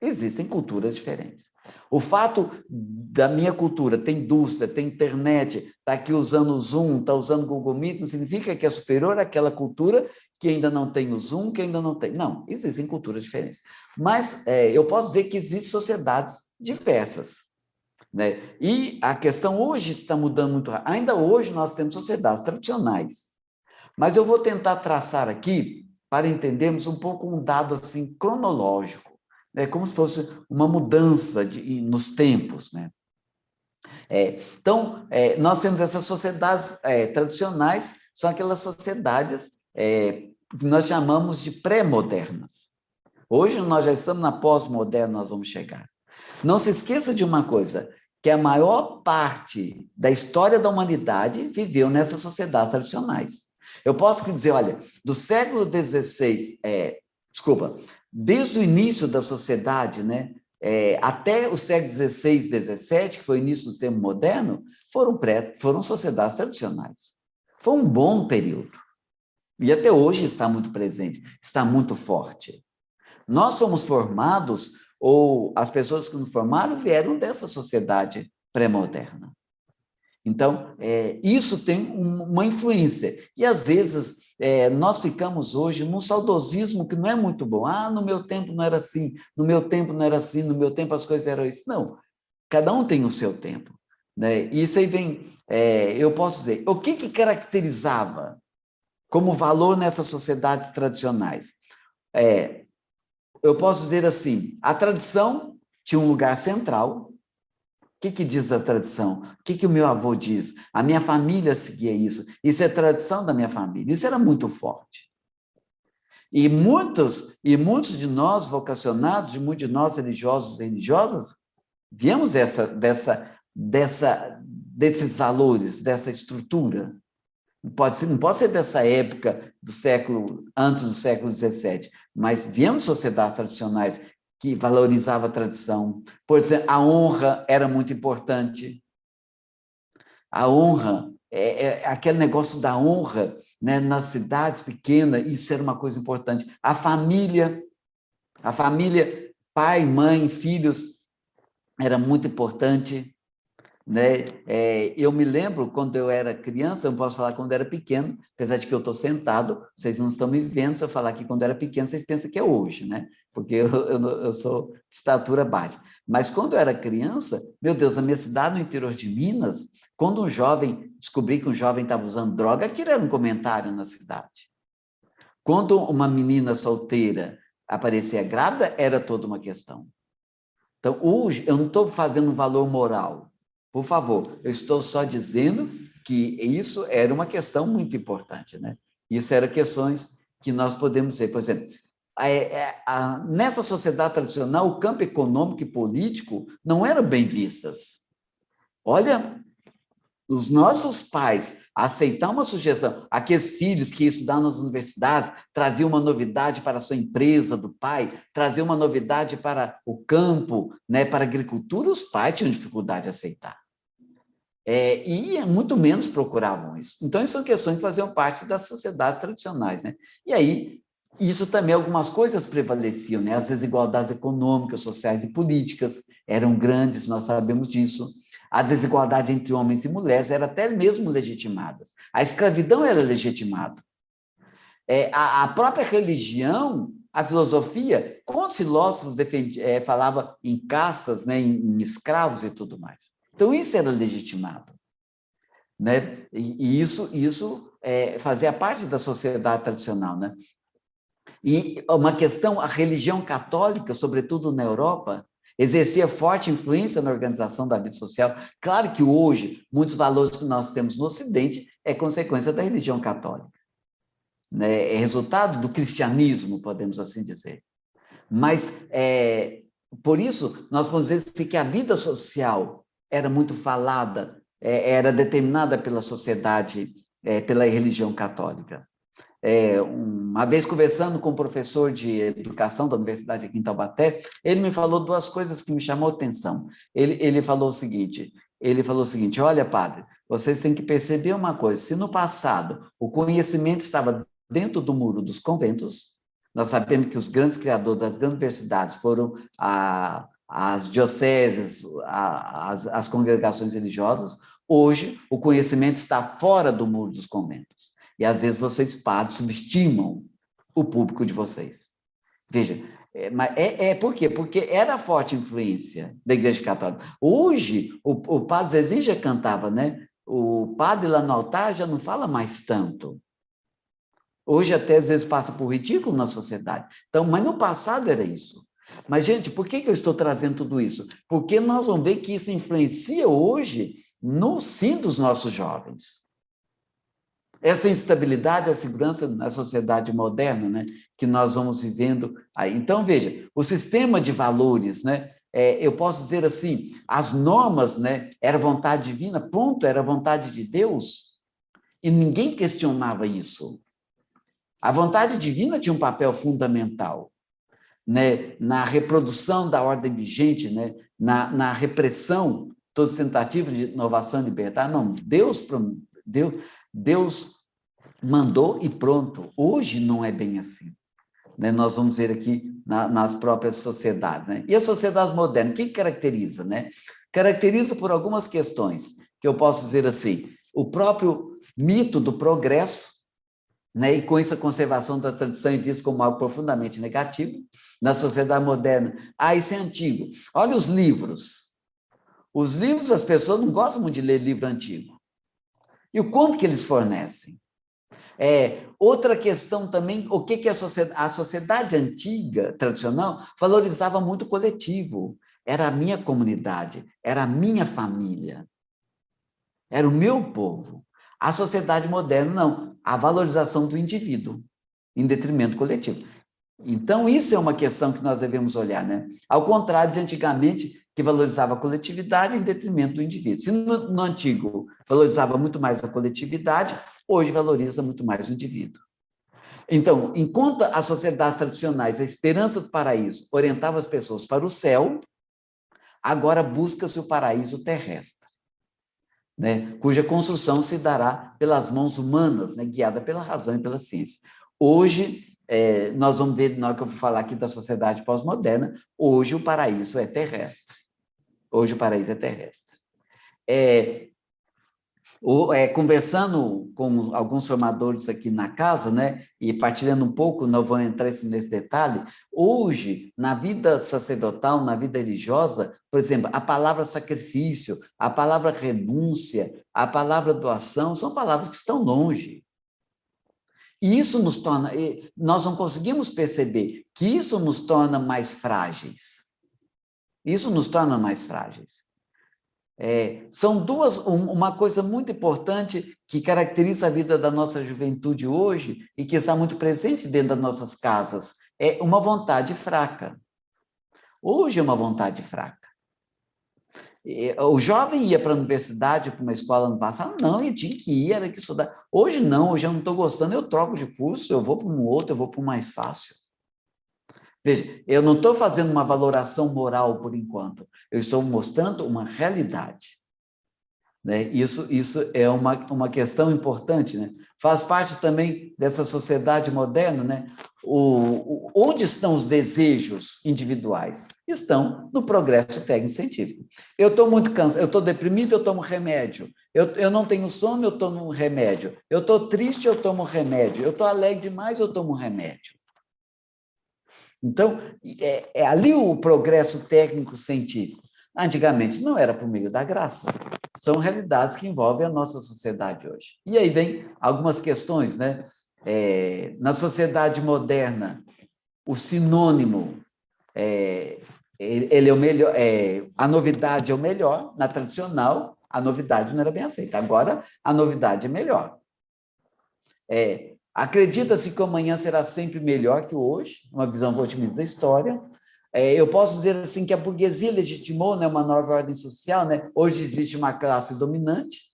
Speaker 3: Existem culturas diferentes. O fato da minha cultura ter indústria, ter internet, está aqui usando o Zoom, está usando o Google Meet, não significa que é superior àquela cultura que ainda não tem o Zoom, que ainda não tem. Não, existem culturas diferentes. Mas eu posso dizer que existem sociedades diversas, né? E a questão hoje está mudando muito. Ainda hoje nós temos sociedades tradicionais. Mas eu vou tentar traçar aqui, para entendermos um pouco um dado assim, cronológico. É como se fosse uma mudança nos tempos, né? Então, nós temos essas sociedades tradicionais, são aquelas sociedades que nós chamamos de pré-modernas. Hoje nós já estamos na pós-moderna, nós vamos chegar. Não se esqueça de uma coisa, que a maior parte da história da humanidade viveu nessas sociedades tradicionais. Eu posso dizer, olha, do século XVI, desde o início da sociedade, né, até o século XVI, XVII, que foi o início do tempo moderno, foram sociedades tradicionais. Foi um bom período. E até hoje está muito presente, está muito forte. Nós fomos formados, ou as pessoas que nos formaram vieram dessa sociedade pré-moderna. Então, isso tem uma influência. E, às vezes, nós ficamos hoje num saudosismo que não é muito bom. No meu tempo não era assim, no meu tempo não era assim, no meu tempo as coisas eram isso. Não, cada um tem o seu tempo, né? E isso aí vem, eu posso dizer, o que caracterizava como valor nessas sociedades tradicionais? Eu posso dizer assim, a tradição tinha um lugar central. O que diz a tradição? O que o meu avô diz? A minha família seguia isso. Isso é tradição da minha família. Isso era muito forte. E muitos de nós vocacionados, muitos de nós religiosos e religiosas, viemos desses valores, dessa estrutura. Não pode ser dessa época antes do século XVII, mas viemos de sociedades tradicionais que valorizava a tradição. Por exemplo, a honra era muito importante. A honra, aquele negócio da honra, né, nas cidades pequenas, isso era uma coisa importante. A família, pai, mãe, filhos, era muito importante. né? Eu me lembro, quando eu era criança, eu não posso falar quando eu era pequeno, apesar de que eu estou sentado, vocês não estão me vendo, se eu falar aqui quando eu era pequeno, vocês pensam que é hoje, né? Porque eu sou de estatura baixa. Mas quando eu era criança, meu Deus, na minha cidade, no interior de Minas, quando descobri que um jovem estava usando droga, aquilo era um comentário na cidade. Quando uma menina solteira aparecia grávida, era toda uma questão. Então, hoje, eu não estou fazendo um valor moral, por favor, eu estou só dizendo que isso era uma questão muito importante, né? Isso eram questões que nós podemos ver, por exemplo, nessa sociedade tradicional, o campo econômico e político não eram bem vistas. Olha, os nossos pais aceitar uma sugestão, aqueles filhos que estudavam nas universidades, traziam uma novidade para a sua empresa do pai, traziam uma novidade para o campo, né, para a agricultura, os pais tinham dificuldade de aceitar. E muito menos procuravam isso. Então, isso são questões que faziam parte das sociedades tradicionais, né? E aí, isso também, algumas coisas prevaleciam, né? As desigualdades econômicas, sociais e políticas eram grandes, nós sabemos disso. A desigualdade entre homens e mulheres era até mesmo legitimada. A escravidão era legitimada. A própria religião, a filosofia, quantos filósofos falavam em caças, né, em escravos e tudo mais? Então, isso era legitimado, né? E isso fazia parte da sociedade tradicional, né? E uma questão, a religião católica, sobretudo na Europa, exercia forte influência na organização da vida social. Claro que hoje, muitos valores que nós temos no Ocidente é consequência da religião católica, né? É resultado do cristianismo, podemos assim dizer. Mas, por isso, nós podemos dizer que a vida social era muito falada, era determinada pela sociedade, pela religião católica. Uma vez conversando com um professor de educação da Universidade aqui em Taubaté, ele me falou duas coisas que me chamou a atenção. Ele falou o seguinte, olha, padre, vocês têm que perceber uma coisa, se no passado o conhecimento estava dentro do muro dos conventos, nós sabemos que os grandes criadores das grandes universidades foram as dioceses, as congregações religiosas. Hoje, o conhecimento está fora do muro dos conventos. E, às vezes, vocês, padres, subestimam o público de vocês. Veja, por quê? Porque era a forte influência da Igreja Católica. Hoje, o padre Zezinho já cantava, né? O padre lá no altar já não fala mais tanto. Hoje, até, às vezes, passa por ridículo na sociedade. Então, mas no passado era isso. Mas, gente, por que eu estou trazendo tudo isso? Porque nós vamos ver que isso influencia hoje no sim dos nossos jovens. Essa instabilidade, a segurança na sociedade moderna, né, que nós vamos vivendo aí. Então, veja, o sistema de valores, né, eu posso dizer assim, as normas, né, era vontade divina, ponto, era vontade de Deus, e ninguém questionava isso. A vontade divina tinha um papel fundamental, né, na reprodução da ordem vigente, né, na repressão, todas as tentativas de inovação e liberdade. Não, Deus mandou e pronto. Hoje não é bem assim, né? Nós vamos ver aqui nas próprias sociedades, né? E as sociedades modernas, o que caracteriza, né? Caracteriza por algumas questões, que eu posso dizer assim, o próprio mito do progresso, né? E com isso a conservação da tradição é vista como algo profundamente negativo. Na sociedade moderna, isso é antigo. Olha os livros. Os livros, as pessoas não gostam muito de ler livro antigo. E o quanto que eles fornecem? Outra questão também, o que a sociedade antiga, tradicional, valorizava muito o coletivo. Era a minha comunidade, era a minha família, era o meu povo. A sociedade moderna, não. A valorização do indivíduo, em detrimento do coletivo. Então, isso é uma questão que nós devemos olhar, né? Ao contrário de antigamente, que valorizava a coletividade em detrimento do indivíduo. Se no antigo valorizava muito mais a coletividade, hoje valoriza muito mais o indivíduo. Então, enquanto as sociedades tradicionais, a esperança do paraíso orientava as pessoas para o céu, agora busca-se o paraíso terrestre, né? Cuja construção se dará pelas mãos humanas, né? Guiada pela razão e pela ciência. Hoje, nós vamos ver, na hora que eu vou falar aqui da sociedade pós-moderna, hoje o paraíso é terrestre. Hoje o paraíso é terrestre. Conversando com alguns formadores aqui na casa, né, e partilhando um pouco, não vou entrar nesse detalhe, hoje, na vida sacerdotal, na vida religiosa, por exemplo, a palavra sacrifício, a palavra renúncia, a palavra doação, são palavras que estão longe. E isso nos torna, nós não conseguimos perceber que isso nos torna mais frágeis. Isso nos torna mais frágeis. São uma coisa muito importante que caracteriza a vida da nossa juventude hoje e que está muito presente dentro das nossas casas, é uma vontade fraca. Hoje é uma vontade fraca. O jovem ia para a universidade, para uma escola no passado, não, ele tinha que ir, era que estudar. Hoje não, hoje eu não estou gostando, eu troco de curso, eu vou para um outro, eu vou para um mais fácil. Veja, eu não estou fazendo uma valoração moral por enquanto, eu estou mostrando uma realidade. Né? Isso é uma questão importante, né? Faz parte também dessa sociedade moderna, né? Onde estão os desejos individuais? Estão no progresso técnico-científico. Eu estou muito cansado, eu estou deprimido, eu tomo remédio. Eu não tenho sono, eu tomo um remédio. Eu estou triste, eu tomo remédio. Eu estou alegre demais, eu tomo remédio. Então, é ali o progresso técnico-científico. Antigamente não era por meio da graça. São realidades que envolvem a nossa sociedade hoje. E aí vem algumas questões, né? Na sociedade moderna, o sinônimo, ele é o melhor, a novidade é o melhor. Na tradicional, a novidade não era bem aceita. Agora, a novidade é melhor. Acredita-se que o amanhã será sempre melhor que o hoje, uma visão otimista da história. Eu posso dizer assim que a burguesia legitimou, né, uma nova ordem social, né? Hoje existe uma classe dominante,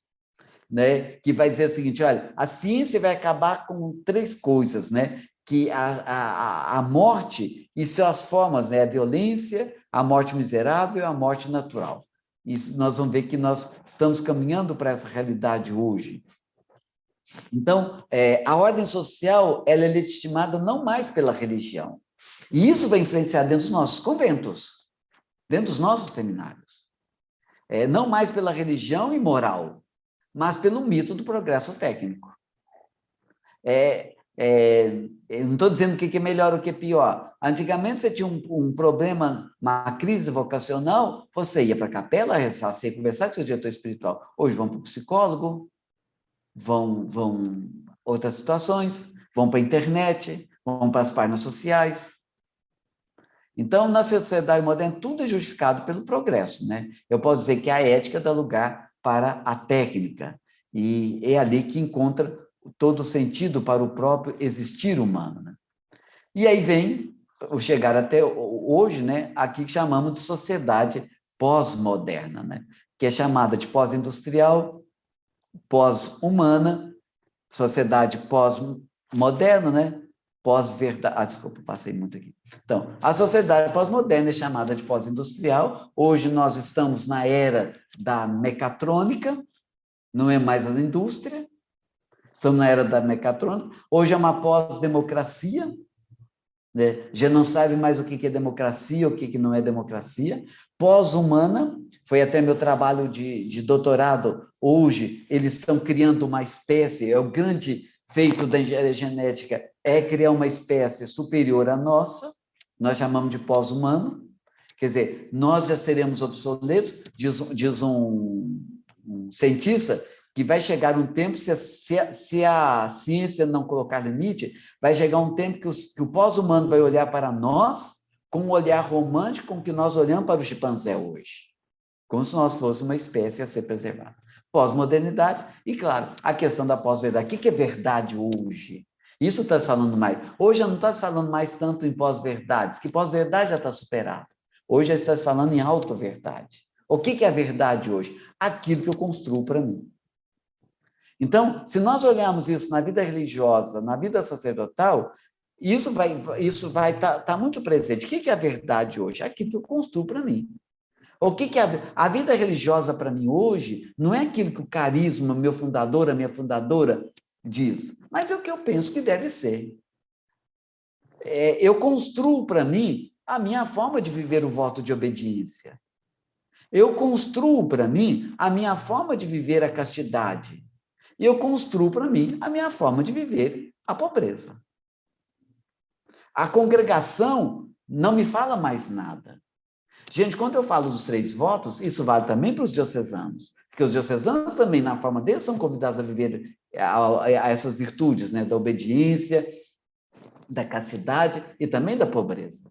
Speaker 3: né, que vai dizer o seguinte, olha, a ciência vai acabar com 3 coisas, né? Que a morte e suas formas, né? A violência, a morte miserável e a morte natural. Isso nós vamos ver que nós estamos caminhando para essa realidade hoje. Então, a ordem social ela é legitimada não mais pela religião. E isso vai influenciar dentro dos nossos conventos, dentro dos nossos seminários. Não mais pela religião e moral, mas pelo mito do progresso técnico. Eu não estou dizendo o que é melhor ou o que é pior. Antigamente, você tinha um problema, uma crise vocacional, você ia para a capela rezar, você ia conversar com o seu diretor espiritual. Hoje vão para o psicólogo, vão outras situações, vão para a internet, vão para as páginas sociais. Então, na sociedade moderna, tudo é justificado pelo progresso, né? Eu posso dizer que a ética dá lugar para a técnica, e é ali que encontra todo o sentido para o próprio existir humano, né? E aí vem o chegar até hoje, né? Aqui que chamamos de sociedade pós-moderna, né? Que é chamada de pós-industrial, pós-humana, sociedade pós-moderna, né? Pós-verdade. Desculpa, passei muito aqui. Então, a sociedade pós-moderna é chamada de pós-industrial. Hoje nós estamos na era da mecatrônica, não é mais a indústria, estamos na era da mecatrônica. Hoje é uma pós-democracia, né? Já não sabe mais o que é democracia, o que não é democracia. Pós-humana, foi até meu trabalho de doutorado. Hoje, eles estão criando uma espécie, é o grande feito da engenharia genética, é criar uma espécie superior à nossa, nós chamamos de pós-humano, quer dizer, nós já seremos obsoletos, diz um cientista, que vai chegar um tempo, se a ciência não colocar limite, vai chegar um tempo que o pós-humano vai olhar para nós com um olhar romântico com que nós olhamos para o chimpanzé hoje, como se nós fôssemos uma espécie a ser preservada. Pós-modernidade, e claro, a questão da pós-verdade. O que é verdade hoje? Isso está se falando mais. Hoje não está se falando mais tanto em pós-verdades, que pós-verdade já está superado. Hoje está se falando em auto-verdade. O que é a verdade hoje? Aquilo que eu construo para mim. Então, se nós olharmos isso na vida religiosa, na vida sacerdotal, isso vai estar muito presente. O que é a verdade hoje? Aquilo que eu construo para mim. O que é a vida religiosa para mim hoje? Não é aquilo que o carisma, meu fundador, a minha fundadora diz, mas é o que eu penso que deve ser. Eu construo para mim a minha forma de viver o voto de obediência. Eu construo para mim a minha forma de viver a castidade. E eu construo para mim a minha forma de viver a pobreza. A congregação não me fala mais nada. Gente, quando eu falo dos 3 votos, isso vale também para os diocesanos, porque os diocesanos também, na forma deles, são convidados a viver a essas virtudes, né, da obediência, da castidade e também da pobreza.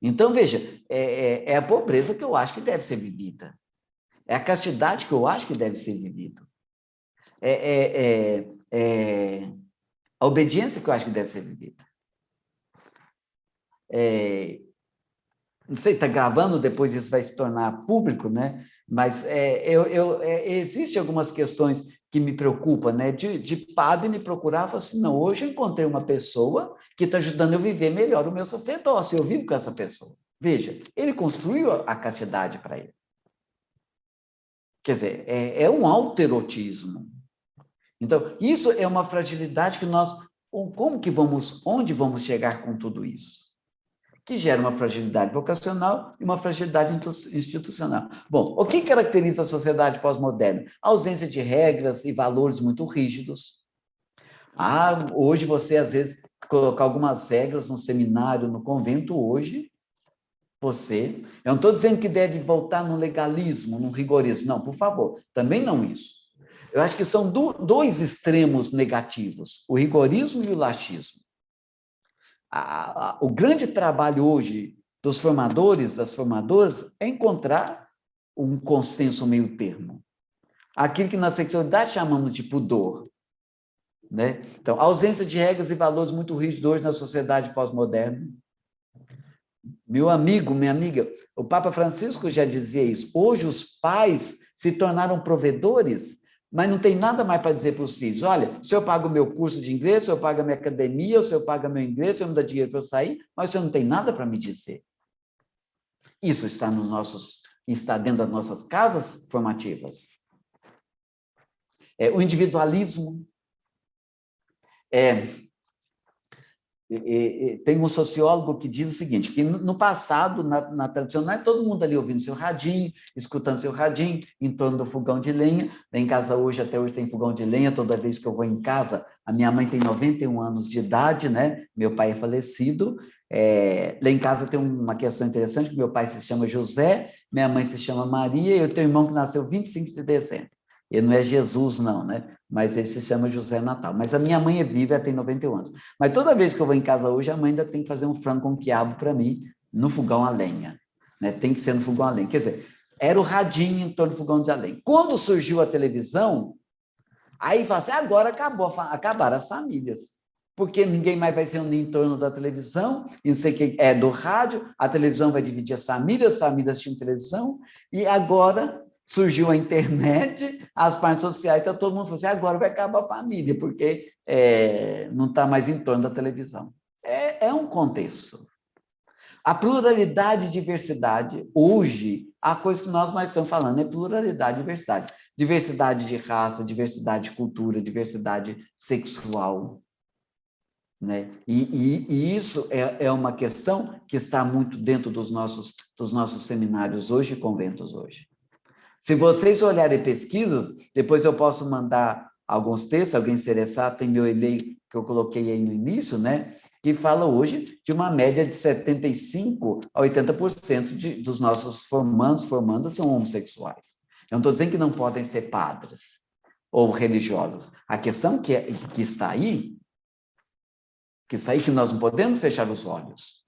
Speaker 3: Então, veja, é a pobreza que eu acho que deve ser vivida. É a castidade que eu acho que deve ser vivida. A obediência que eu acho que deve ser vivida. Não sei, está gravando, depois isso vai se tornar público, né? Mas existe algumas questões que me preocupam, né? De padre me procurar e falar assim, não, hoje eu encontrei uma pessoa que está ajudando eu viver melhor o meu sacerdócio, eu vivo com essa pessoa. Veja, ele construiu a castidade para ele. Quer dizer, é um alterotismo. Então, isso é uma fragilidade que nós, onde vamos chegar com tudo isso? Que gera uma fragilidade vocacional e uma fragilidade institucional. Bom, o que caracteriza a sociedade pós-moderna? A ausência de regras e valores muito rígidos. Hoje você, às vezes, colocar algumas regras no seminário, no convento, hoje, eu não estou dizendo que deve voltar no legalismo, no rigorismo, não, por favor, também não isso. Eu acho que são dois extremos negativos, o rigorismo e o laxismo. O grande trabalho hoje dos formadores, das formadoras, é encontrar um consenso meio termo. Aquilo que na sexualidade chamamos de pudor. Né? Então, a ausência de regras e valores muito rígidos hoje na sociedade pós-moderna. Meu amigo, minha amiga, o Papa Francisco já dizia isso. Hoje os pais se tornaram provedores, mas não tem nada mais para dizer para os filhos. Olha, se eu pago o meu curso de inglês, se eu pago a minha academia, se eu pago meu inglês, se eu me dá dinheiro para eu sair, mas você não tem nada para me dizer. Isso está dentro das nossas casas formativas. O individualismo. Tem um sociólogo que diz o seguinte, que no passado, na tradicional, todo mundo ali ouvindo seu radinho, escutando seu radinho, em torno do fogão de lenha. Lá em casa até hoje tem fogão de lenha, toda vez que eu vou em casa, a minha mãe tem 91 anos de idade, né? Meu pai é falecido. Lá em casa tem uma questão interessante, que meu pai se chama José, minha mãe se chama Maria, e eu tenho um irmão que nasceu 25 de dezembro. Ele não é Jesus, não, né? Mas ele se chama José Natal. Mas a minha mãe é viva, ela tem 91 anos. Mas toda vez que eu vou em casa hoje, a mãe ainda tem que fazer um frango com quiabo para mim, no fogão a lenha. Né? Tem que ser no fogão a lenha. Quer dizer, era o radinho em torno do fogão de a lenha. Quando surgiu a televisão, aí fala assim, agora acabaram as famílias. Porque ninguém mais vai se reunir em torno da televisão, e não sei o que é do rádio, a televisão vai dividir as famílias tinham televisão, e agora surgiu a internet, as partes sociais, então todo mundo falou assim, agora vai acabar a família, porque não está mais em torno da televisão. É um contexto. A pluralidade e diversidade, hoje, a coisa que nós mais estamos falando é pluralidade e diversidade. Diversidade de raça, diversidade de cultura, diversidade sexual. Né? E isso é uma questão que está muito dentro dos nossos seminários hoje e conventos hoje. Se vocês olharem pesquisas, depois eu posso mandar alguns textos, se alguém se interessar, tem meu e-mail que eu coloquei aí no início, né? Que fala hoje de uma média de 75% a 80% dos nossos formandas são homossexuais. Eu não estou dizendo que não podem ser padres ou religiosos. A questão que está aí, que nós não podemos fechar os olhos.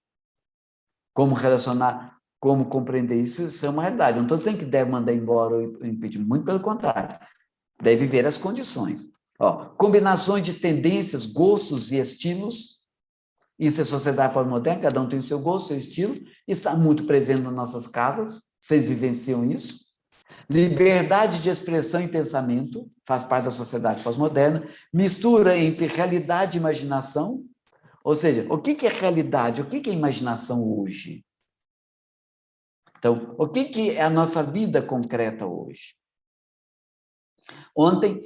Speaker 3: Como relacionar, como compreender isso é uma realidade. Não estou dizendo que deve mandar embora o impeachment, muito pelo contrário. Deve ver as condições. Combinações de tendências, gostos e estilos. Isso é sociedade pós-moderna, cada um tem o seu gosto, seu estilo. Está muito presente nas nossas casas. Vocês vivenciam isso. Liberdade de expressão e pensamento, faz parte da sociedade pós-moderna. Mistura entre realidade e imaginação. Ou seja, o que é realidade? O que é imaginação hoje? Então, o que é a nossa vida concreta hoje? Ontem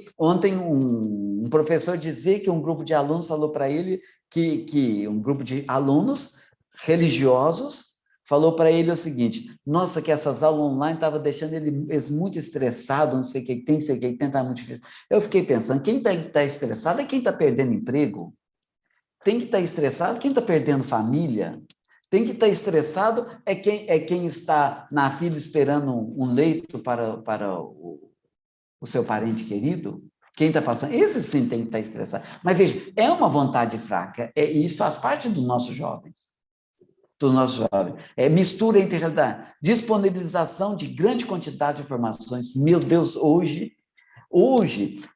Speaker 3: um professor dizia que um grupo de alunos falou para ele que um grupo de alunos religiosos falou para ele o seguinte: nossa, que essas aulas online estavam deixando eles muito estressados, não sei o que tem, não sei o que tem, está muito difícil. Eu fiquei pensando, quem está estressado é quem está perdendo emprego, tem que estar estressado quem está perdendo família, tem que estar estressado é quem está na fila esperando um leito para o seu parente querido. Quem está passando, esse sim tem que estar estressado. Mas veja, é uma vontade fraca, e isso faz parte dos nossos jovens. É mistura entre realidade, disponibilização de grande quantidade de informações. Meu Deus, hoje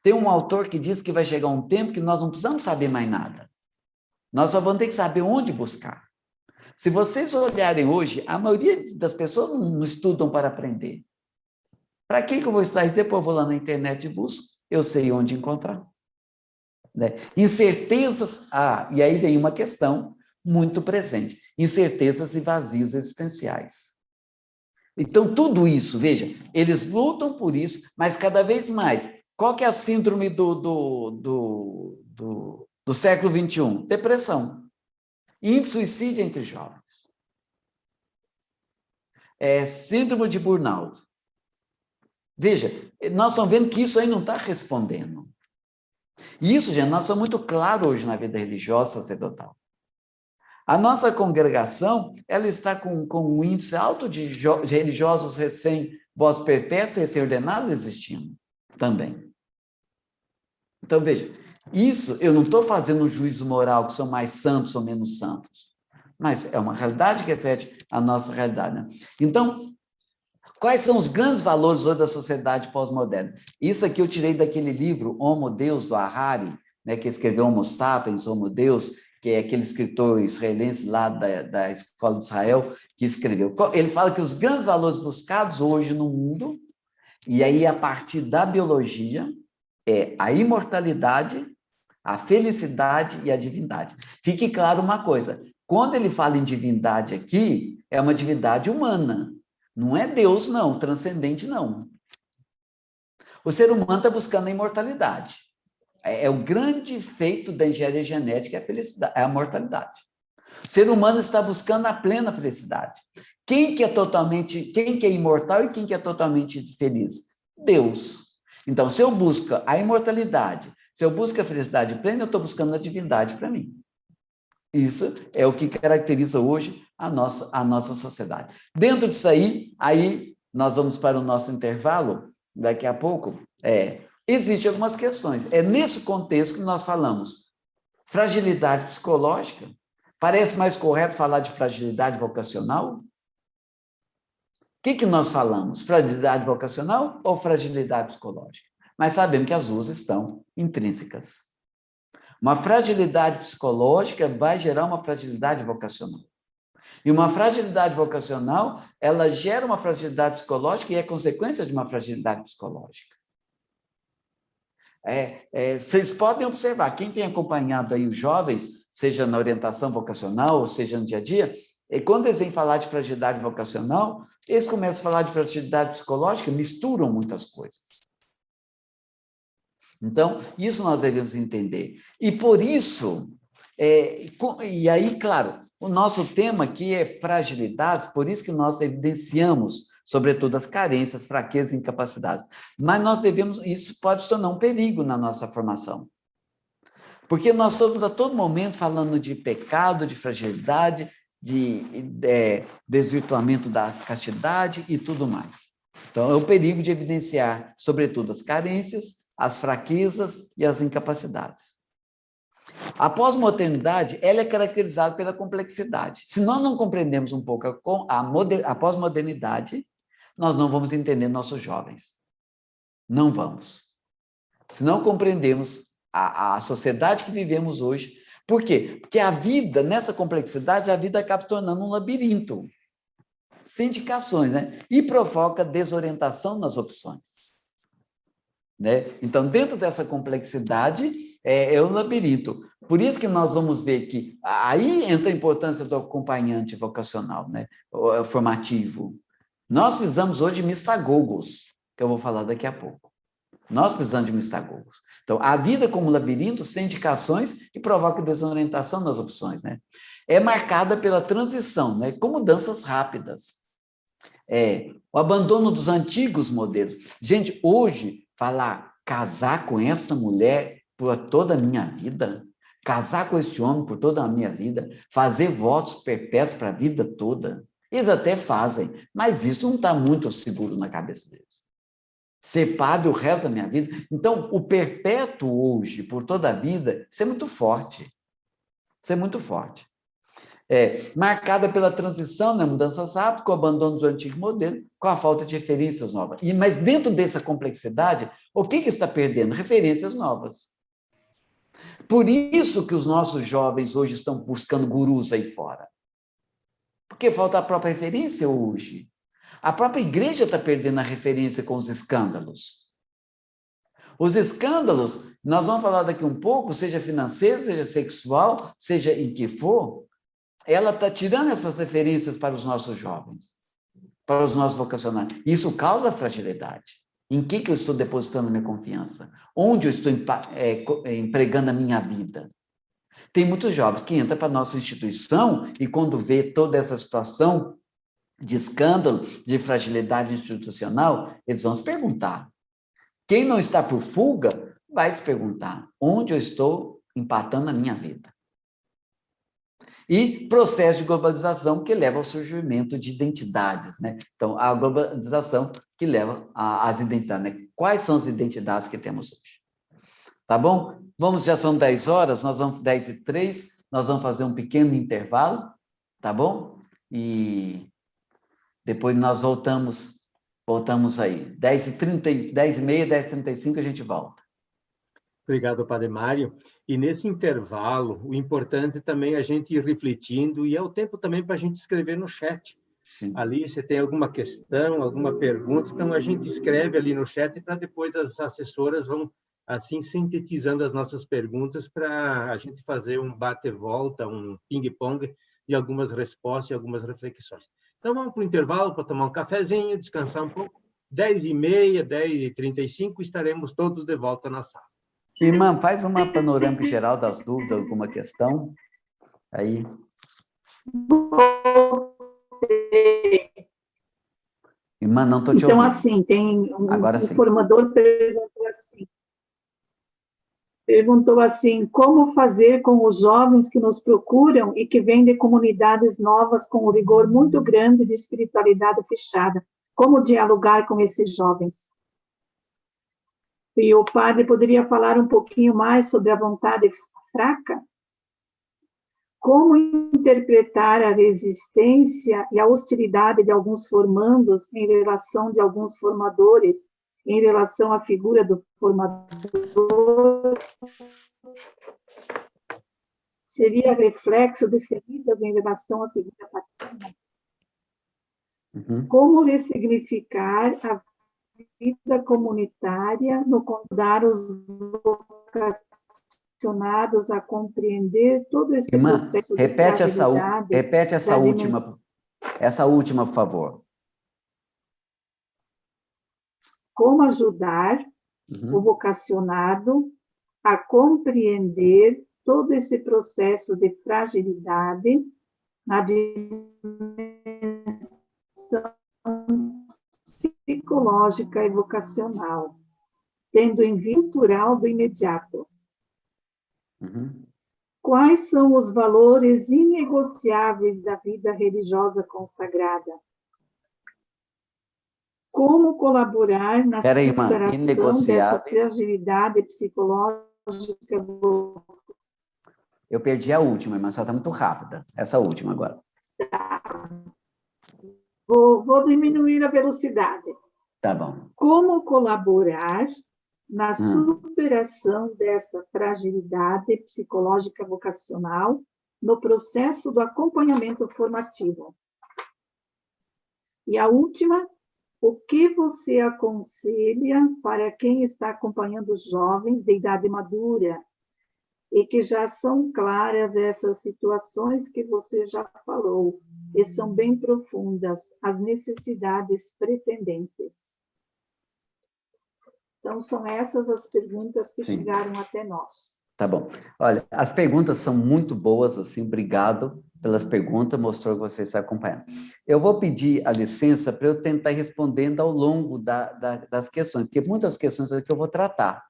Speaker 3: tem um autor que diz que vai chegar um tempo que nós não precisamos saber mais nada. Nós só vamos ter que saber onde buscar. Se vocês olharem hoje, a maioria das pessoas não estudam para aprender. Para que eu vou estudar isso? Depois eu vou lá na internet e busco, eu sei onde encontrar. Né? Incertezas, e aí vem uma questão muito presente, incertezas e vazios existenciais. Então, tudo isso, veja, eles lutam por isso, mas cada vez mais. Qual que é a síndrome do século XXI? Depressão. Índice de suicídio entre jovens. Síndrome de burnout. Veja, nós estamos vendo que isso aí não está respondendo. E isso, gente, nós somos muito claros hoje na vida religiosa sacerdotal. A nossa congregação, ela está com um índice alto de religiosos recém-votos perpétuos, recém-ordenados existindo também. Então, veja, isso eu não estou fazendo um juízo moral que são mais santos ou menos santos, mas é uma realidade que reflete a nossa realidade. Né? Então, quais são os grandes valores hoje da sociedade pós-moderna? Isso aqui eu tirei daquele livro Homo Deus, do Harari, né, que escreveu Homo Sapiens, Homo Deus, que é aquele escritor israelense lá da Escola de Israel, que escreveu. Ele fala que os grandes valores buscados hoje no mundo, e aí a partir da biologia, é a imortalidade, a felicidade e a divindade. Fique claro uma coisa, quando ele fala em divindade aqui, é uma divindade humana, não é Deus não, transcendente não. O ser humano está buscando a imortalidade. É o grande feito da engenharia genética, é a mortalidade. O ser humano está buscando a plena felicidade. Quem que é imortal e quem que é totalmente feliz? Deus. Então, se eu busco a imortalidade, se eu busco a felicidade plena, eu estou buscando a divindade para mim. Isso é o que caracteriza hoje a nossa sociedade. Dentro disso aí nós vamos para o nosso intervalo, daqui a pouco, existem algumas questões. É nesse contexto que nós falamos fragilidade psicológica. Parece mais correto falar de fragilidade vocacional? O que nós falamos? Fragilidade vocacional ou fragilidade psicológica? Mas sabemos que as duas estão intrínsecas. Uma fragilidade psicológica vai gerar uma fragilidade vocacional. E uma fragilidade vocacional, ela gera uma fragilidade psicológica e é consequência de uma fragilidade psicológica. Vocês podem observar, quem tem acompanhado aí os jovens, seja na orientação vocacional, ou seja no dia a dia, quando eles vêm falar de fragilidade vocacional, eles começam a falar de fragilidade psicológica, misturam muitas coisas. Então, isso nós devemos entender. E por isso, e aí, claro, o nosso tema aqui é fragilidade, por isso que nós evidenciamos, sobretudo, as carências, fraquezas e incapacidades. Mas isso pode se tornar um perigo na nossa formação. Porque nós estamos a todo momento falando de pecado, de fragilidade, de desvirtuamento da castidade e tudo mais. Então, é o perigo de evidenciar, sobretudo, as carências, as fraquezas e as incapacidades. A pós-modernidade, ela é caracterizada pela complexidade. Se nós não compreendemos um pouco a pós-modernidade, nós não vamos entender nossos jovens. Não vamos. Se não compreendemos a sociedade que vivemos hoje. Por quê? Porque a vida, nessa complexidade, a vida acaba se tornando um labirinto. Sem indicações, né? E provoca desorientação nas opções. Né? Então, dentro dessa complexidade, é um labirinto. Por isso que nós vamos ver que aí entra a importância do acompanhante vocacional, né? Formativo. Nós precisamos hoje de mistagogos, que eu vou falar daqui a pouco. Nós precisamos administrar gols. Então, a vida como labirinto, sem indicações, que provoca desorientação nas opções, né? É marcada pela transição, né? Com mudanças rápidas. O abandono dos antigos modelos. Gente, hoje, falar casar com essa mulher por toda a minha vida, casar com esse homem por toda a minha vida, fazer votos perpétuos para a vida toda, eles até fazem, mas isso não está muito seguro na cabeça deles. Ser padre o resto da minha vida. Então, o perpétuo hoje, por toda a vida, isso é muito forte. Isso é muito forte. Marcada pela transição, né, mudanças rápidas, com o abandono do antigo modelo, com a falta de referências novas. Mas dentro dessa complexidade, o que está perdendo? Referências novas. Por isso que os nossos jovens hoje estão buscando gurus aí fora. Porque falta a própria referência hoje. A própria igreja está perdendo a referência com os escândalos. Os escândalos, nós vamos falar daqui um pouco, seja financeiro, seja sexual, seja em que for, ela está tirando essas referências para os nossos jovens, para os nossos vocacionais. Isso causa fragilidade. Em que eu estou depositando minha confiança? Onde eu estou empregando a minha vida? Tem muitos jovens que entram para a nossa instituição e quando vê toda essa situação de escândalo, de fragilidade institucional, eles vão se perguntar. Quem não está por fuga, vai se perguntar, onde eu estou empatando a minha vida? E processo de globalização que leva ao surgimento de identidades, né? Então, a globalização que leva às identidades, né? Quais são as identidades que temos hoje? Tá bom? Já são 10 horas, nós vamos 10h03, nós vamos fazer um pequeno intervalo, tá bom? E depois nós voltamos aí. 10h30, 10h30, 10h35 a gente volta.
Speaker 2: Obrigado, Padre Mário. E nesse intervalo, o importante também é a gente ir refletindo, e é o tempo também para a gente escrever no chat. Sim. Ali, você tem alguma questão, alguma pergunta, então a gente escreve ali no chat para depois as assessoras vão, assim, sintetizando as nossas perguntas para a gente fazer um bate-volta, um ping-pong de algumas respostas e algumas reflexões. Então, vamos para o intervalo para tomar um cafezinho, descansar um pouco. 10h30, 10h35, estaremos todos de volta na sala.
Speaker 3: Irmã, faz uma panorâmica geral das dúvidas, alguma questão? Aí. Irmã, não estou te ouvindo.
Speaker 1: Então, assim, tem um formador perguntou assim, como fazer com os jovens que nos procuram e que vêm de comunidades novas com um rigor muito grande de espiritualidade fechada? Como dialogar com esses jovens? E o padre poderia falar um pouquinho mais sobre a vontade fraca? Como interpretar a resistência e a hostilidade de alguns formandos em relação de alguns formadores, em relação à figura do formador? Seria reflexo de feridas em relação à figura paterna? Como ressignificar a vida comunitária no convidar os vocacionados a compreender todo esse processo de fragilidade.
Speaker 3: Repete essa última, por favor.
Speaker 1: Como ajudar o vocacionado a compreender todo esse processo de fragilidade na dimensão psicológica e vocacional, tendo em vista cultural do imediato. Quais são os valores inegociáveis da vida religiosa consagrada? Como colaborar na superação dessa fragilidade psicológica?
Speaker 3: Eu perdi a última, mas só está muito rápida. Essa última agora.
Speaker 1: Tá. Vou diminuir a velocidade.
Speaker 3: Tá bom.
Speaker 1: Como colaborar na superação dessa fragilidade psicológica vocacional no processo do acompanhamento formativo? E a última, o que você aconselha para quem está acompanhando os jovens de idade madura e que já são claras essas situações que você já falou, e são bem profundas, as necessidades pretendentes? Então, Então, são essas as perguntas que
Speaker 3: Sim.
Speaker 1: chegaram até nós.
Speaker 3: Tá bom. Olha, as perguntas são muito boas, assim, obrigado pelas perguntas, mostrou que você está acompanhando. Eu vou pedir a licença para eu tentar ir respondendo ao longo das questões, porque muitas questões aqui eu vou tratar.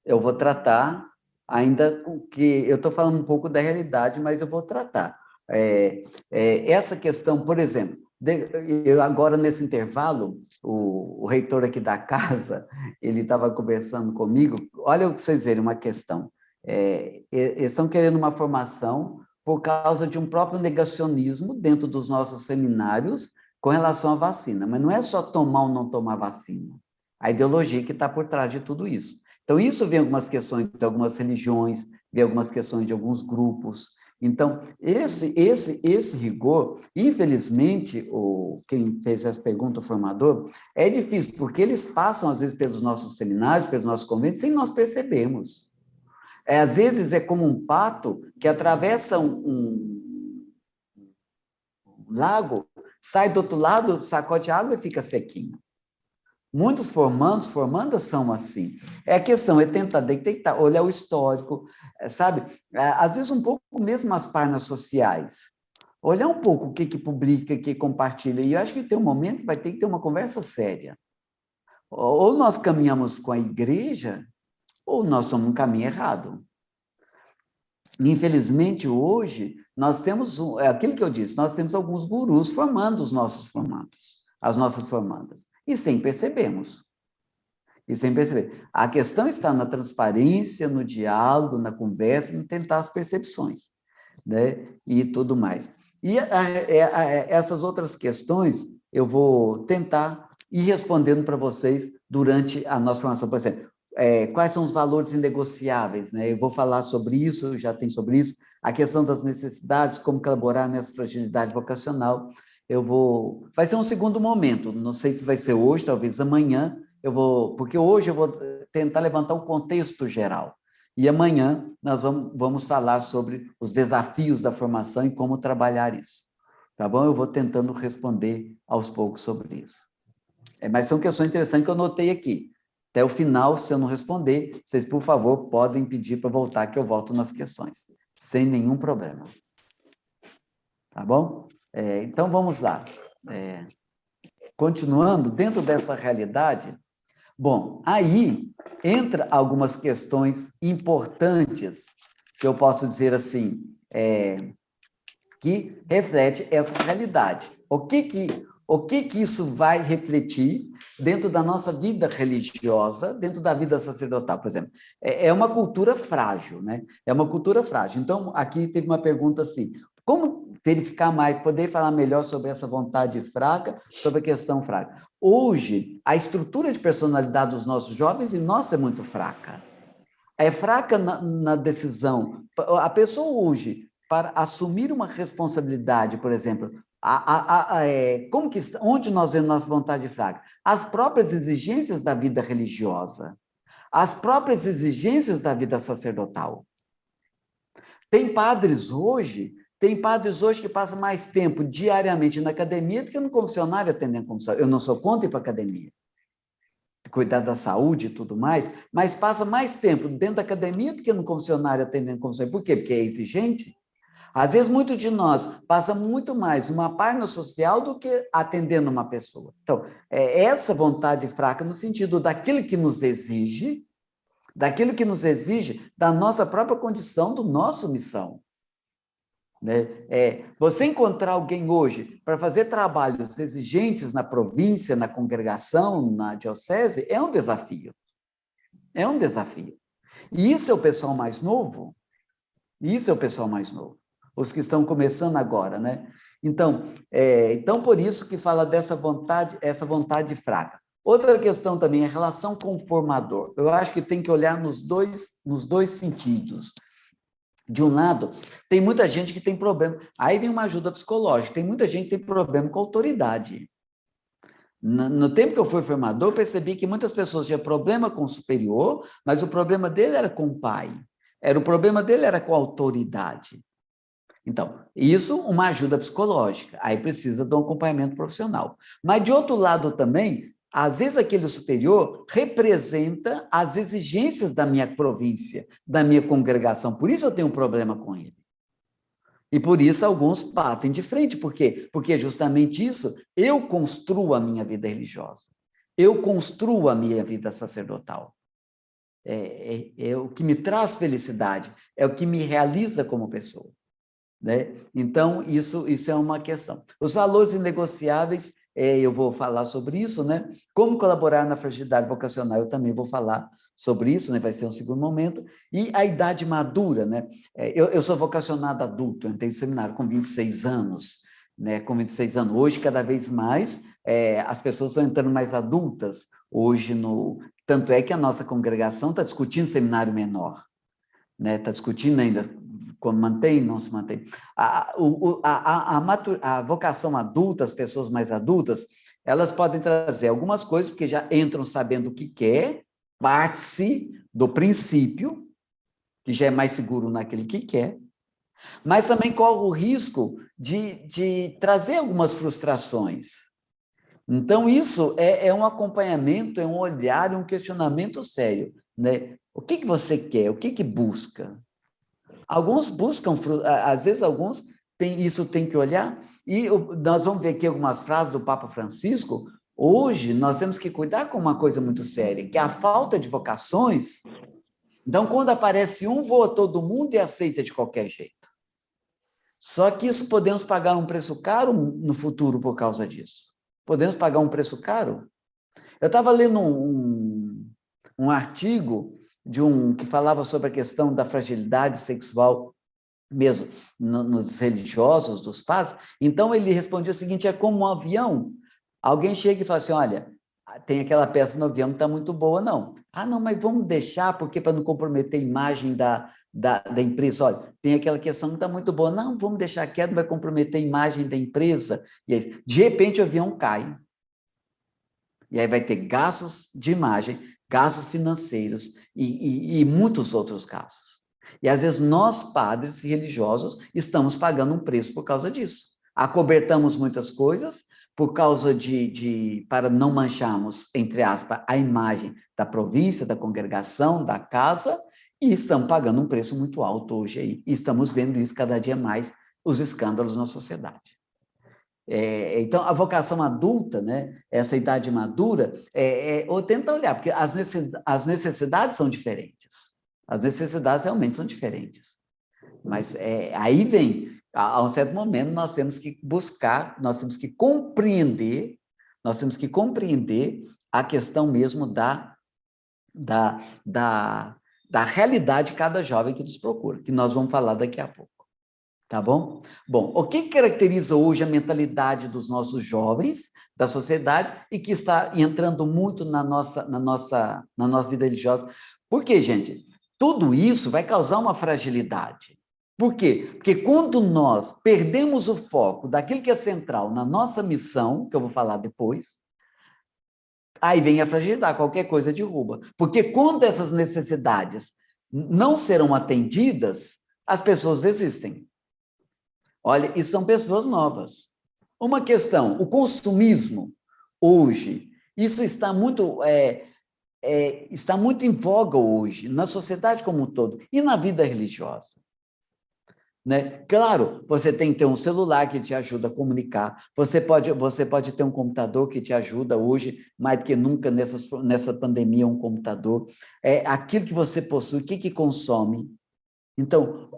Speaker 3: Eu vou tratar, ainda que eu estou falando um pouco da realidade, mas eu vou tratar. Essa questão, por exemplo, eu agora nesse intervalo, o reitor aqui da casa, ele estava conversando comigo, olha para vocês verem uma questão, eles estão querendo uma formação por causa de um próprio negacionismo dentro dos nossos seminários com relação à vacina, mas não é só tomar ou não tomar vacina, a ideologia que está por trás de tudo isso. Então, isso vem algumas questões de algumas religiões, vem algumas questões de alguns grupos. Então, esse rigor, infelizmente, quem fez essa pergunta, o formador, é difícil, porque eles passam, às vezes, pelos nossos seminários, pelos nossos conventos, sem nós percebermos. Às vezes, é como um pato que atravessa um lago, sai do outro lado, sacode a água e fica sequinho. Muitos formandas são assim. A questão é tentar olhar o histórico, sabe? Às vezes um pouco mesmo as páginas sociais. Olhar um pouco o que publica, o que compartilha. E eu acho que tem um momento que vai ter que ter uma conversa séria. Ou nós caminhamos com a igreja, ou nós somos um caminho errado. Infelizmente, hoje, nós temos, aquilo que eu disse, nós temos alguns gurus formando os nossos formandos, as nossas formandas. E sem percebermos. E sem perceber. A questão está na transparência, no diálogo, na conversa, em tentar as percepções, né? E tudo mais. E essas outras questões, eu vou tentar ir respondendo para vocês durante a nossa formação. Por exemplo, quais são os valores inegociáveis, né? Eu vou falar sobre isso, já tem sobre isso, a questão das necessidades, como colaborar nessa fragilidade vocacional. Vai ser um segundo momento, não sei se vai ser hoje, talvez amanhã, porque hoje eu vou tentar levantar o contexto geral, e amanhã nós vamos falar sobre os desafios da formação e como trabalhar isso, tá bom? Eu vou tentando responder aos poucos sobre isso. Mas são questões interessantes que eu notei aqui. Até o final, se eu não responder, vocês, por favor, podem pedir para voltar, que eu volto nas questões, sem nenhum problema. Tá bom? Então, vamos lá. Continuando, dentro dessa realidade, bom, aí entra algumas questões importantes, que eu posso dizer assim, que reflete essa realidade. O que isso vai refletir dentro da nossa vida religiosa, dentro da vida sacerdotal, por exemplo? É uma cultura frágil, né? É uma cultura frágil. Então, aqui teve uma pergunta assim, como verificar mais, poder falar melhor sobre essa vontade fraca, sobre a questão fraca? Hoje, a estrutura de personalidade dos nossos jovens, e nossa, é muito fraca. É fraca na decisão. A pessoa hoje, para assumir uma responsabilidade, por exemplo, onde nós vemos nossa vontade fraca? As próprias exigências da vida religiosa, as próprias exigências da vida sacerdotal. Tem padres hoje que passam mais tempo diariamente na academia do que no confessionário atendendo confessionário. Eu não sou contra ir para a academia, cuidar da saúde e tudo mais, mas passa mais tempo dentro da academia do que no confessionário atendendo confessionário. Por quê? Porque é exigente. Às vezes, muito de nós passa muito mais uma página social do que atendendo uma pessoa. Então, essa vontade fraca no sentido daquilo que nos exige da nossa própria condição, do nosso missão. Né? Você encontrar alguém hoje para fazer trabalhos exigentes na província, na congregação, na diocese, é um desafio. É um desafio. E isso é o pessoal mais novo. Os que estão começando agora, né? Então, por isso que fala dessa vontade, essa vontade fraca. Outra questão também é a relação com o formador. Eu acho que tem que olhar nos dois sentidos. De um lado, tem muita gente que tem problema. Aí vem uma ajuda psicológica. Tem muita gente que tem problema com a autoridade. No tempo que eu fui formador, eu percebi que muitas pessoas tinham problema com o superior, mas o problema dele era com o pai. O problema dele era com a autoridade. Então, isso uma ajuda psicológica. Aí precisa de um acompanhamento profissional. Mas, de outro lado também, Às vezes, aquele superior representa as exigências da minha província, da minha congregação. Por isso eu tenho um problema com ele. E por isso alguns batem de frente. Por quê? Porque justamente isso, eu construo a minha vida religiosa. Eu construo a minha vida sacerdotal. É o que me traz felicidade, é o que me realiza como pessoa. Né? Então, isso é uma questão. Os valores inegociáveis, eu vou falar sobre isso, né? Como colaborar na fragilidade vocacional, eu também vou falar sobre isso, né? Vai ser um segundo momento. E a idade madura, né? Eu sou vocacionado adulto, eu entrei no seminário com 26 anos, né? Com 26 anos. Hoje, cada vez mais, as pessoas estão entrando mais adultas. Hoje, tanto é que a nossa congregação está discutindo seminário menor, né? Está discutindo ainda como mantém, não se mantém. A vocação adulta, as pessoas mais adultas, elas podem trazer algumas coisas, porque já entram sabendo o que quer, parte-se do princípio, que já é mais seguro naquele que quer, mas também corre o risco de trazer algumas frustrações. Então, isso é um acompanhamento, é um olhar, um questionamento sério, né? O que você quer? O que busca? Alguns buscam, às vezes alguns isso tem que olhar, e nós vamos ver aqui algumas frases do Papa Francisco. Hoje nós temos que cuidar com uma coisa muito séria, que é a falta de vocações. Então, quando aparece um, voa todo mundo e aceita de qualquer jeito. Só que isso podemos pagar um preço caro no futuro por causa disso. Podemos pagar um preço caro. Eu estava lendo um artigo que falava sobre a questão da fragilidade sexual, mesmo nos religiosos, dos padres. Então, ele respondia o seguinte: é como um avião. Alguém chega e fala assim: olha, tem aquela peça no avião que está muito boa, não. Ah, não, mas vamos deixar, porque para não comprometer a imagem da empresa. Olha, tem aquela questão que está muito boa. Não, vamos deixar quieto, não vai comprometer a imagem da empresa. E aí, de repente, o avião cai. E aí vai ter gastos de imagem, gastos financeiros e muitos outros gastos. E às vezes nós, padres religiosos, estamos pagando um preço por causa disso. Acobertamos muitas coisas por causa para não mancharmos, entre aspas, a imagem da província, da congregação, da casa, e estamos pagando um preço muito alto hoje aí. E estamos vendo isso cada dia mais, os escândalos na sociedade. Então, a vocação adulta, né, essa idade madura, ou tenta olhar, porque as necessidades são diferentes. As necessidades realmente são diferentes. Mas aí vem, a um certo momento, nós temos que buscar, nós temos que compreender a questão mesmo da realidade de cada jovem que nos procura, que nós vamos falar daqui a pouco. Tá bom? Bom, o que caracteriza hoje a mentalidade dos nossos jovens, da sociedade, e que está entrando muito na nossa vida religiosa? Por quê, gente? Tudo isso vai causar uma fragilidade. Por quê? Porque quando nós perdemos o foco daquilo que é central na nossa missão, que eu vou falar depois, aí vem a fragilidade, qualquer coisa derruba. Porque quando essas necessidades não serão atendidas, as pessoas desistem. Olha, e são pessoas novas. Uma questão, o consumismo, hoje, isso está muito em voga hoje, na sociedade como um todo, e na vida religiosa. Né? Claro, você tem que ter um celular que te ajuda a comunicar, você pode ter um computador que te ajuda hoje, mais do que nunca nessa pandemia, um computador. Aquilo que você possui, o que consome. Então,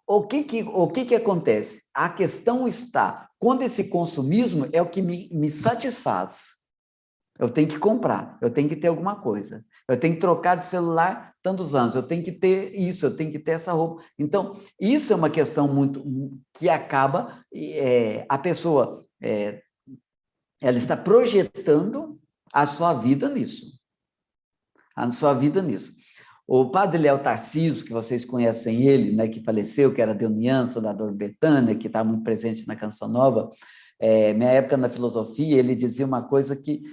Speaker 3: o que acontece? A questão está, quando esse consumismo é o que me satisfaz, eu tenho que comprar, eu tenho que ter alguma coisa, eu tenho que trocar de celular tantos anos, eu tenho que ter isso, eu tenho que ter essa roupa. Então, isso é uma questão que acaba, a pessoa, ela está projetando a sua vida nisso. O padre Léo Tarcísio, que vocês conhecem ele, né, que faleceu, que era deoniano, fundador de Betânia, que está muito presente na Canção Nova, minha época na filosofia, ele dizia uma coisa que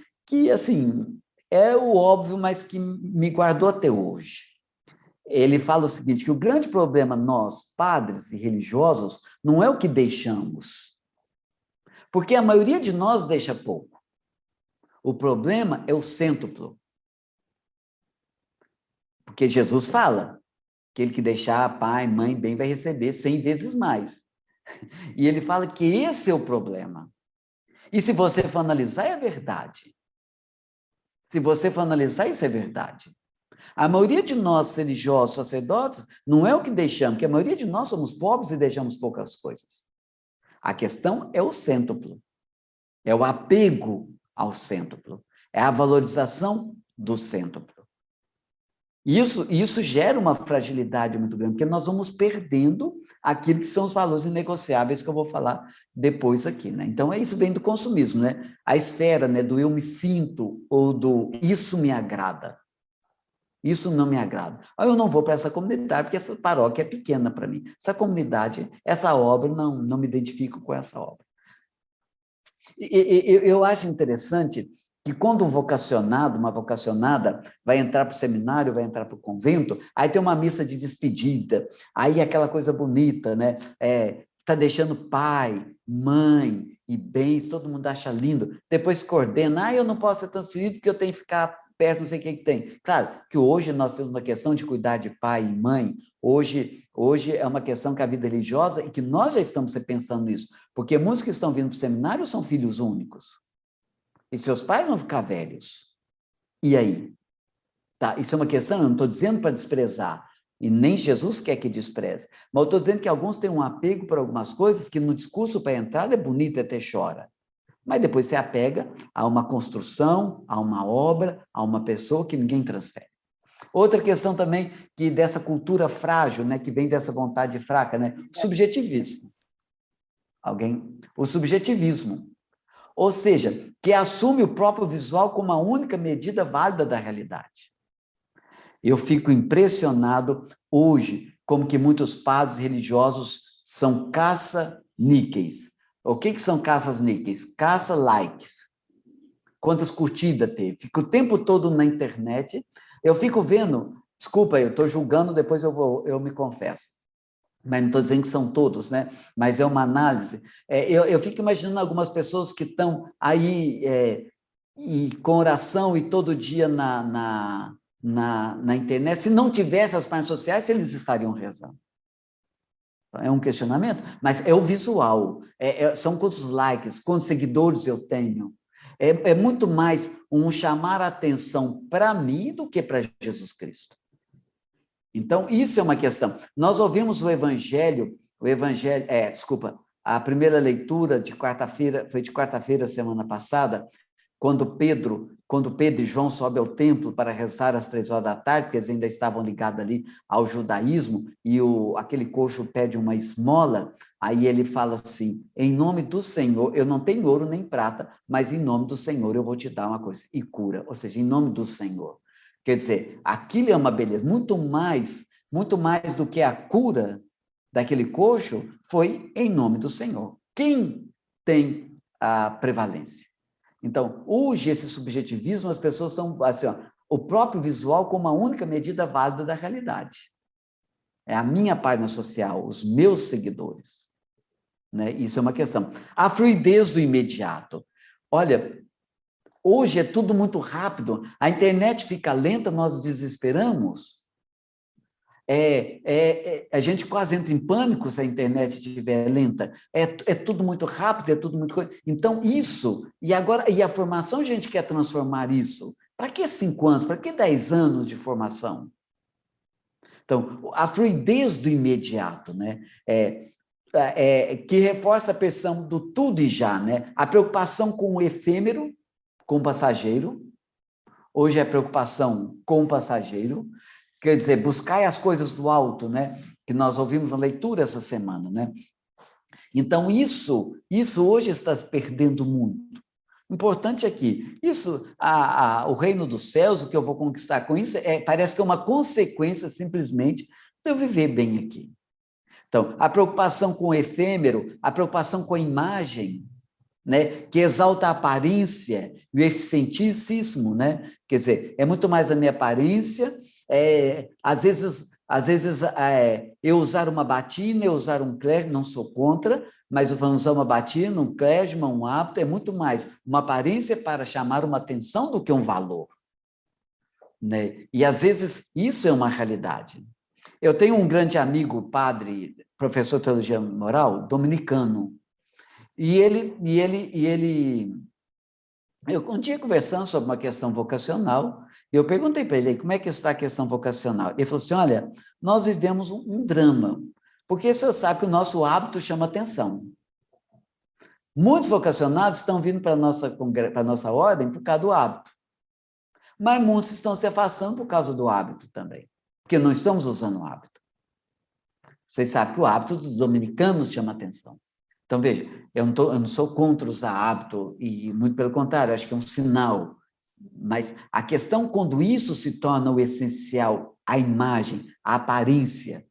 Speaker 3: assim, é o óbvio, mas que me guardou até hoje. Ele fala o seguinte, que o grande problema nós, padres e religiosos, não é o que deixamos, porque a maioria de nós deixa pouco. O problema é o cêntuplo. Porque Jesus fala, aquele que deixar pai, mãe, bem, vai receber 100 vezes mais. E ele fala que esse é o problema. E se você for analisar, é verdade. Se você for analisar, isso é verdade. A maioria de nós, religiosos, sacerdotes, não é o que deixamos, porque a maioria de nós somos pobres e deixamos poucas coisas. A questão é o cêntuplo. É o apego ao cêntuplo. É a valorização do cêntuplo. Isso gera uma fragilidade muito grande, porque nós vamos perdendo aquilo que são os valores inegociáveis que eu vou falar depois aqui, né? Então, isso vem do consumismo, né? A esfera, né, do eu me sinto ou do isso me agrada. Isso não me agrada. Eu não vou para essa comunidade, porque essa paróquia é pequena para mim. Essa comunidade, essa obra, não me identifico com essa obra. Eu acho interessante que quando um vocacionado, uma vocacionada, vai entrar para o seminário, vai entrar para o convento, aí tem uma missa de despedida, aí aquela coisa bonita, né? Está deixando pai, mãe e bens, todo mundo acha lindo, depois coordena, eu não posso ser transferido porque eu tenho que ficar perto, não sei o que tem. Claro que hoje nós temos uma questão de cuidar de pai e mãe, hoje é uma questão que a vida religiosa, e que nós já estamos pensando nisso, porque muitos que estão vindo para o seminário são filhos únicos. E seus pais vão ficar velhos. E aí? Tá, isso é uma questão, eu não estou dizendo para desprezar, e nem Jesus quer que despreze, mas eu estou dizendo que alguns têm um apego por algumas coisas que no discurso para a entrada é bonito, até chora. Mas depois se apega a uma construção, a uma obra, a uma pessoa que ninguém transfere. Outra questão também, que dessa cultura frágil, né, que vem dessa vontade fraca, né, o subjetivismo. O subjetivismo. Ou seja, que assume o próprio visual como a única medida válida da realidade. Eu fico impressionado hoje como que muitos padres religiosos são caça-níqueis. O que são caças-níqueis? Caça-likes. Quantas curtidas teve? Fico o tempo todo na internet, eu fico vendo, desculpa, eu estou julgando, depois eu me confesso. Mas não estou dizendo que são todos, né? Mas é uma análise. Eu fico imaginando algumas pessoas que estão aí e com oração e todo dia na internet. Se não tivesse as páginas sociais, eles estariam rezando. É um questionamento, mas é o visual. São quantos likes, quantos seguidores eu tenho. É muito mais um chamar a atenção para mim do que para Jesus Cristo. Então, isso é uma questão. Nós ouvimos a primeira leitura de quarta-feira, foi de quarta-feira, semana passada, quando Pedro e João sobem ao templo para rezar às 3 horas da tarde, porque eles ainda estavam ligados ali ao judaísmo, e aquele coxo pede uma esmola, aí ele fala assim, em nome do Senhor, eu não tenho ouro nem prata, mas em nome do Senhor eu vou te dar uma coisa, e cura, ou seja, em nome do Senhor. Quer dizer, aquilo é uma beleza, muito mais do que a cura daquele coxo, foi em nome do Senhor. Quem tem a prevalência? Então, hoje, esse subjetivismo, as pessoas estão, assim, o próprio visual como a única medida válida da realidade. É a minha página social, os meus seguidores. Né? Isso é uma questão. A fluidez do imediato. Olha, hoje é tudo muito rápido, a internet fica lenta, nós desesperamos. A gente quase entra em pânico se a internet estiver lenta. É tudo muito rápido, é tudo muito... Então, isso... E a formação, a gente quer transformar isso. Para que 5 anos? Para que 10 anos de formação? Então, a fluidez do imediato, né? Que reforça a percepção do tudo e já, né? A preocupação com o efêmero, com o passageiro. Hoje é preocupação com o passageiro. Quer dizer, buscar as coisas do alto, né? Que nós ouvimos na leitura essa semana, né? Então, isso hoje está se perdendo muito. Importante aqui, o reino dos céus, o que eu vou conquistar com isso, parece que é uma consequência, simplesmente, de eu viver bem aqui. Então, a preocupação com o efêmero, a preocupação com a imagem, né, que exalta a aparência e o eficientismo, né? Quer dizer, é muito mais a minha aparência, às vezes Às vezes, eu usar uma batina, eu usar um klezmer, não sou contra, mas eu vou usar uma batina, um klezmer, um hábito, é muito mais uma aparência para chamar uma atenção do que um valor. Né? E, às vezes, isso é uma realidade. Eu tenho um grande amigo, padre, professor de teologia moral, dominicano, eu um dia conversando sobre uma questão vocacional, eu perguntei para ele, como é que está a questão vocacional? Ele falou assim, olha, nós vivemos um drama, porque o senhor sabe que o nosso hábito chama atenção. Muitos vocacionados estão vindo para a nossa ordem por causa do hábito, mas muitos estão se afastando por causa do hábito também, porque não estamos usando o hábito. Vocês sabem que o hábito dos dominicanos chama atenção. Então, veja, eu não sou contra usar hábito, e muito pelo contrário, acho que é um sinal. Mas a questão, quando isso se torna o essencial, a imagem, a aparência,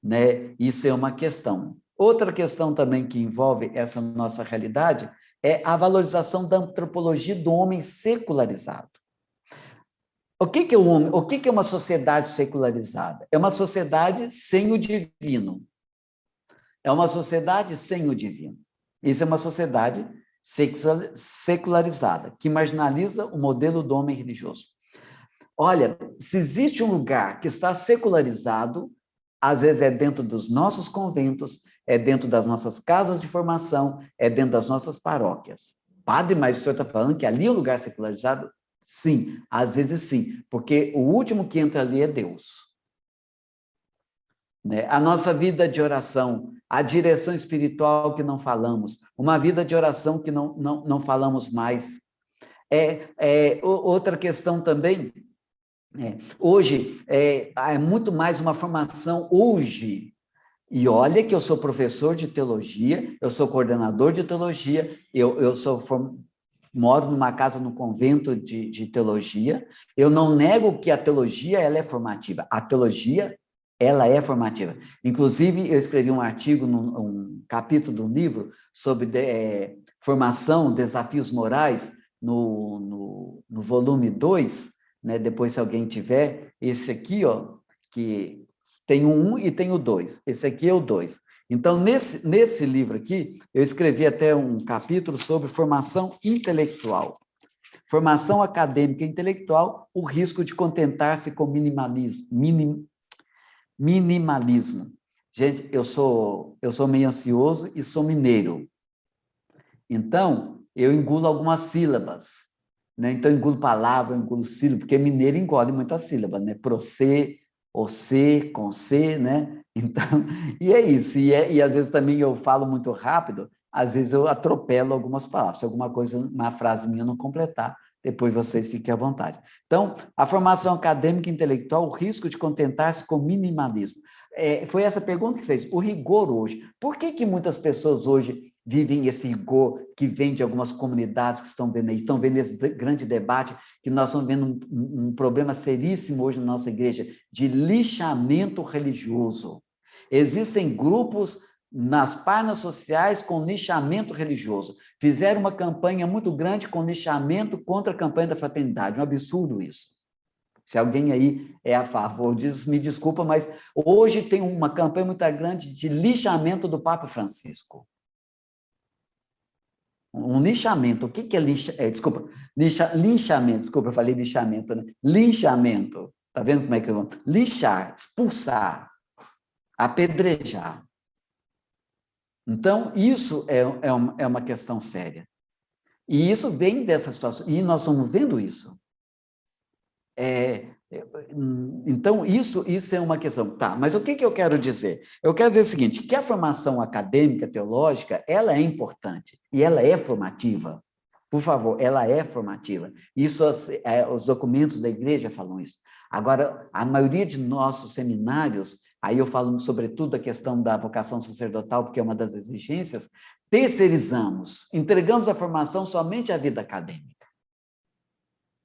Speaker 3: né? Isso é uma questão. Outra questão também que envolve essa nossa realidade é a valorização da antropologia do homem secularizado. O que é o homem? O que é uma sociedade secularizada? É uma sociedade sem o divino. É uma sociedade sem o divino. Isso é uma sociedade secularizada, que marginaliza o modelo do homem religioso. Olha, se existe um lugar que está secularizado, às vezes é dentro dos nossos conventos, é dentro das nossas casas de formação, é dentro das nossas paróquias. Padre, mas o senhor está falando que ali é um lugar secularizado? Sim, às vezes sim, porque o último que entra ali é Deus. Né? A nossa vida de oração, a direção espiritual que não falamos, uma vida de oração que não falamos mais. Outra questão também, hoje, é muito mais uma formação hoje. E olha que eu sou professor de teologia, eu sou coordenador de teologia, moro numa casa, no convento de teologia. Eu não nego que a teologia ela é formativa. A teologia ela é formativa. Inclusive, eu escrevi um artigo, um capítulo do livro sobre formação, desafios morais, no volume 2, né? Depois, se alguém tiver, esse aqui, ó, que tem o 1 e tem o 2. Esse aqui é o 2. Então, nesse livro aqui, eu escrevi até um capítulo sobre formação intelectual. Formação acadêmica e intelectual, o risco de contentar-se com minimalismo. Gente, eu sou meio ansioso e sou mineiro. Então, eu engulo algumas sílabas, né? Então, eu engulo palavra, eu engulo sílaba, porque mineiro engole muitas sílabas, né? Procê, ocê, concê, né? Então, e é isso. E às vezes também eu falo muito rápido, às vezes eu atropelo algumas palavras. Se alguma coisa, uma frase minha não completar, depois vocês fiquem à vontade. Então, a formação acadêmica e intelectual, o risco de contentar-se com minimalismo. Foi essa pergunta que fez, o rigor hoje. Por que muitas pessoas hoje vivem esse rigor que vem de algumas comunidades que estão vendo aí, estão vendo esse grande debate, que nós estamos vendo um problema seríssimo hoje na nossa igreja, de lixamento religioso. Existem grupos nas páginas sociais com lixamento religioso. Fizeram uma campanha muito grande com lixamento contra a campanha da fraternidade. Um absurdo isso. Se alguém aí é a favor disso, me desculpa, mas hoje tem uma campanha muito grande de lixamento do Papa Francisco. Um lixamento. O que é linchamento. Desculpa, eu falei lixamento, né? Linchamento. Está vendo como é que eu... Lixar, expulsar, apedrejar. Então, isso é uma questão séria. E isso vem dessa situação. E nós estamos vendo isso. Então, isso é uma questão. Tá, mas o que eu quero dizer? Eu quero dizer o seguinte, que a formação acadêmica, teológica, ela é importante e ela é formativa. Por favor, ela é formativa. Isso, os documentos da igreja falam isso. Agora, a maioria de nossos seminários, aí eu falo sobretudo da questão da vocação sacerdotal, porque é uma das exigências, terceirizamos, entregamos a formação somente à vida acadêmica.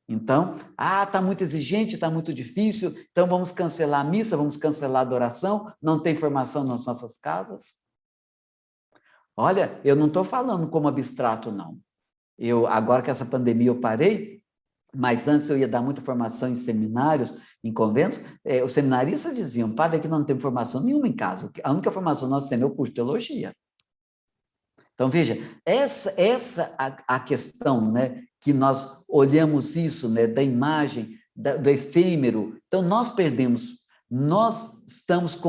Speaker 3: Então, está muito exigente, está muito difícil, então vamos cancelar a missa, vamos cancelar a adoração, não tem formação nas nossas casas. Olha, eu não estou falando como abstrato, não. Agora que essa pandemia eu parei, mas antes eu ia dar muita formação em seminários, em conventos, os seminaristas diziam, padre, aqui não tem formação nenhuma em casa, a única formação que nós temos é o curso de teologia. Então, veja, essa a questão, né, que nós olhamos isso, né, da imagem, do efêmero. Então, nós perdemos, nós estamos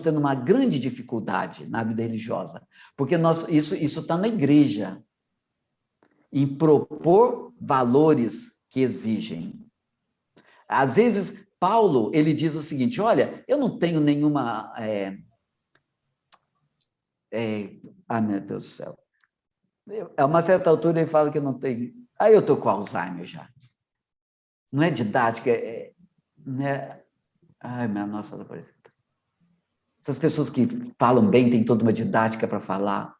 Speaker 3: tendo uma grande dificuldade na vida religiosa, porque isso está na igreja, em propor valores que exigem. Às vezes, Paulo, ele diz o seguinte, olha, eu não tenho nenhuma... ai, meu Deus do céu. A uma certa altura ele fala que não tem... Aí eu estou com Alzheimer já. Não é didática, né? Ai, minha nossa, Aparecida. Essas pessoas que falam bem, têm toda uma didática para falar.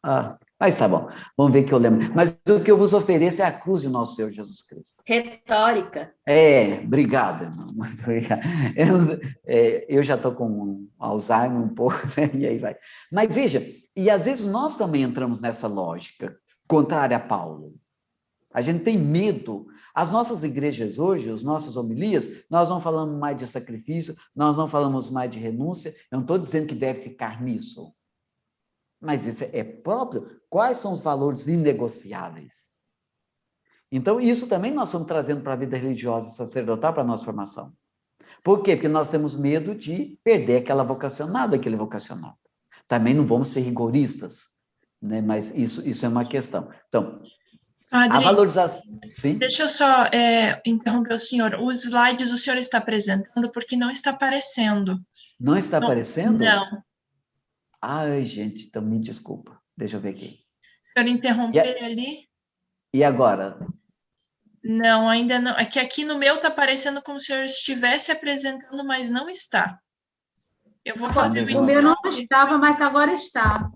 Speaker 3: Mas tá bom, vamos ver que eu lembro. Mas o que eu vos ofereço é a cruz de nosso Senhor Jesus Cristo.
Speaker 4: Retórica.
Speaker 3: Obrigado, irmão. Muito obrigado. Eu já estou com Alzheimer um pouco, né? E aí vai. Mas veja, e às vezes nós também entramos nessa lógica, contrária a Paulo. A gente tem medo. As nossas igrejas hoje, as nossas homilias, nós não falamos mais de sacrifício, nós não falamos mais de renúncia. Eu não estou dizendo que deve ficar nisso. Mas isso é próprio. Quais são os valores inegociáveis? Então, isso também nós estamos trazendo para a vida religiosa e sacerdotal, para a nossa formação. Por quê? Porque nós temos medo de perder aquela vocacionada, aquele vocacionado. Também não vamos ser rigoristas, né? Mas isso é uma questão. Então,
Speaker 5: Padre,
Speaker 3: a valorização... Sim?
Speaker 5: deixa eu só interromper o senhor. Os slides o senhor está apresentando porque não está aparecendo.
Speaker 3: Não está aparecendo?
Speaker 5: Não.
Speaker 3: Ai, gente, então me desculpa. Deixa eu ver aqui.
Speaker 5: O senhor interromper ali?
Speaker 3: E agora?
Speaker 5: Não, ainda não. É que aqui no meu está aparecendo como se o senhor estivesse apresentando, mas não está. Eu vou fazer o
Speaker 4: O meu não estava, mas agora está.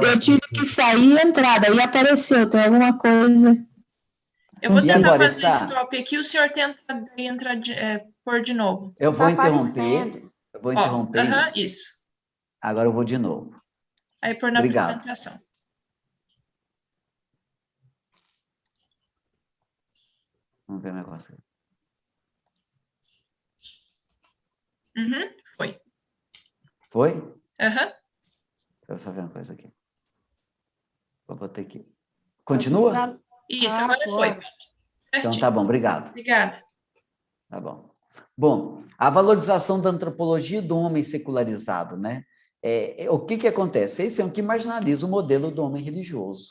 Speaker 6: Eu tive que sair e entrar, daí apareceu, tem alguma coisa.
Speaker 5: Eu vou tentar
Speaker 3: agora
Speaker 5: fazer stop aqui, o senhor tenta entrar pôr de novo.
Speaker 3: Eu vou
Speaker 4: Tá
Speaker 3: interromper.
Speaker 4: aparecendo.
Speaker 3: Eu vou interromper isso.
Speaker 5: Isso.
Speaker 3: Agora eu vou de novo.
Speaker 5: Aí pôr na
Speaker 3: Obrigado.
Speaker 5: apresentação.
Speaker 3: Vamos ver o negócio.
Speaker 5: Foi.
Speaker 3: Foi?
Speaker 5: Aham.
Speaker 3: Deixa eu só ver uma coisa aqui. Vou botar aqui. Continua?
Speaker 5: Isso, agora foi.
Speaker 3: Então tá bom, obrigado.
Speaker 5: Obrigada.
Speaker 3: Tá bom. Bom, a valorização da antropologia do homem secularizado, né? O que acontece? Esse é o que marginaliza o modelo do homem religioso.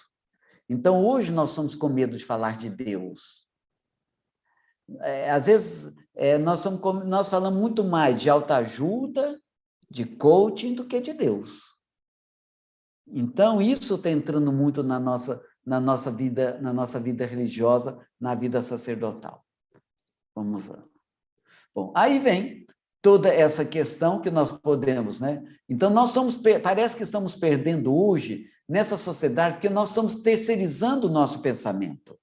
Speaker 3: Então, hoje nós estamos com medo de falar de Deus. Às vezes, nós falamos muito mais de autoajuda, de coaching, do que de Deus. Então, isso está entrando muito na nossa vida religiosa, na vida sacerdotal. Vamos lá. Bom, aí vem toda essa questão que nós podemos, né? Então, parece que estamos perdendo hoje, nessa sociedade, porque nós estamos terceirizando o nosso pensamento.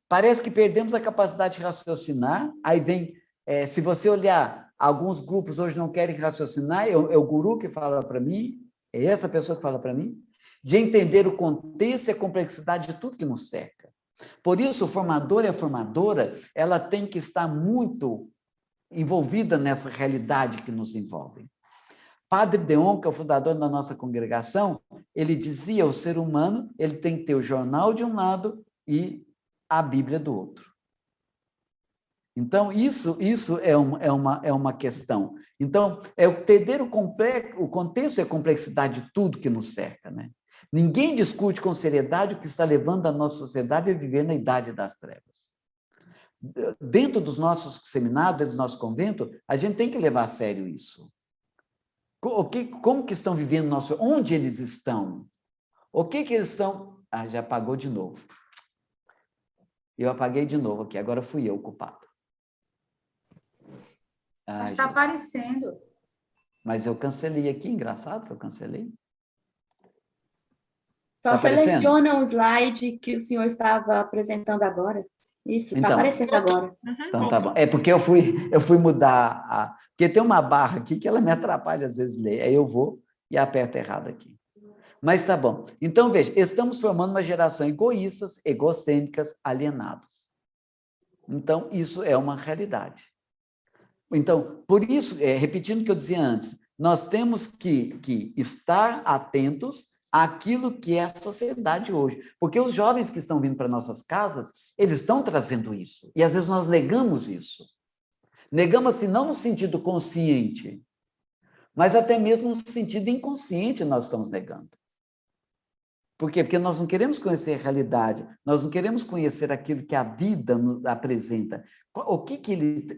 Speaker 3: Parece que perdemos a capacidade de raciocinar, aí vem, se você olhar, alguns grupos hoje não querem raciocinar, é o guru que fala para mim, é essa pessoa que fala para mim, de entender o contexto e a complexidade de tudo que nos cerca. Por isso, o formador e a formadora, ela tem que estar muito envolvida nessa realidade que nos envolve. Padre Deon, que é o fundador da nossa congregação, ele dizia, o ser humano, ele tem que ter o jornal de um lado e a Bíblia do outro. Então, isso é uma questão. Então, é entender o contexto e a complexidade de tudo que nos cerca, né? Ninguém discute com seriedade o que está levando a nossa sociedade a viver na idade das trevas. Dentro dos nossos seminários, dentro do nosso convento, a gente tem que levar a sério isso. Como que estão vivendo onde eles estão? O que eles estão... já apagou de novo. Eu apaguei de novo aqui, agora fui eu o culpado.
Speaker 4: Está aparecendo.
Speaker 3: Mas eu cancelei aqui, engraçado que eu cancelei.
Speaker 4: Só
Speaker 3: Tá
Speaker 4: seleciona o slide que o senhor estava apresentando agora. Isso, está aparecendo agora.
Speaker 3: Então tá bom. É porque eu fui mudar porque tem uma barra aqui que ela me atrapalha às vezes ler. Aí eu vou e aperto errado aqui. Mas tá bom. Então, veja, estamos formando uma geração egoístas, egocêntricas, alienados. Então, isso é uma realidade. Então, por isso, repetindo o que eu dizia antes, nós temos que estar atentos àquilo que é a sociedade hoje. Porque os jovens que estão vindo para nossas casas, eles estão trazendo isso. E, às vezes, nós negamos isso. Negamos, assim, não no sentido consciente, mas até mesmo no sentido inconsciente nós estamos negando. Por quê? Porque nós não queremos conhecer a realidade, nós não queremos conhecer aquilo que a vida nos apresenta.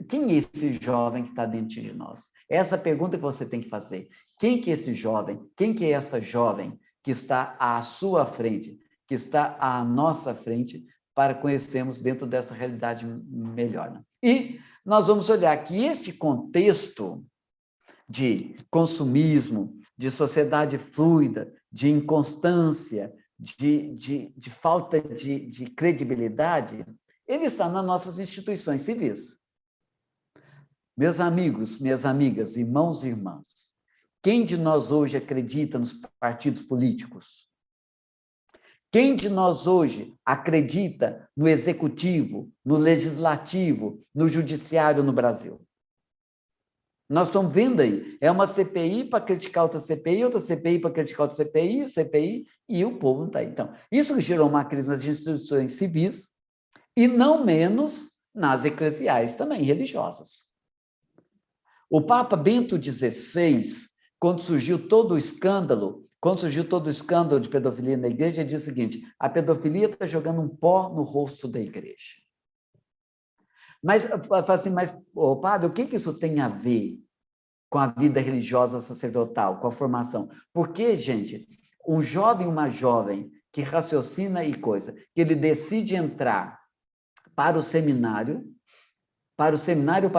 Speaker 3: Quem é esse jovem que está dentro de nós? Essa é a pergunta que você tem que fazer. Quem que é esse jovem? Quem que é essa jovem que está à sua frente, que está à nossa frente, para conhecermos dentro dessa realidade melhor? Né? E nós vamos olhar que esse contexto de consumismo, de sociedade fluida, de inconstância, de falta de credibilidade, ele está nas nossas instituições civis. Meus amigos, minhas amigas, irmãos e irmãs, quem de nós hoje acredita nos partidos políticos? Quem de nós hoje acredita no executivo, no legislativo, no judiciário no Brasil? Nós estamos vendo aí, é uma CPI para criticar outra CPI para criticar outra CPI, e o povo não está aí. Então, isso gerou uma crise nas instituições civis, e não menos nas eclesiais também, religiosas. O Papa Bento XVI, quando surgiu todo o escândalo de pedofilia na igreja, ele diz o seguinte: a pedofilia está jogando um pó no rosto da igreja. Mas, assim, padre, o que isso tem a ver com a vida religiosa sacerdotal, com a formação? Porque, gente, um jovem, uma jovem que raciocina e coisa, que ele decide entrar para o seminário, para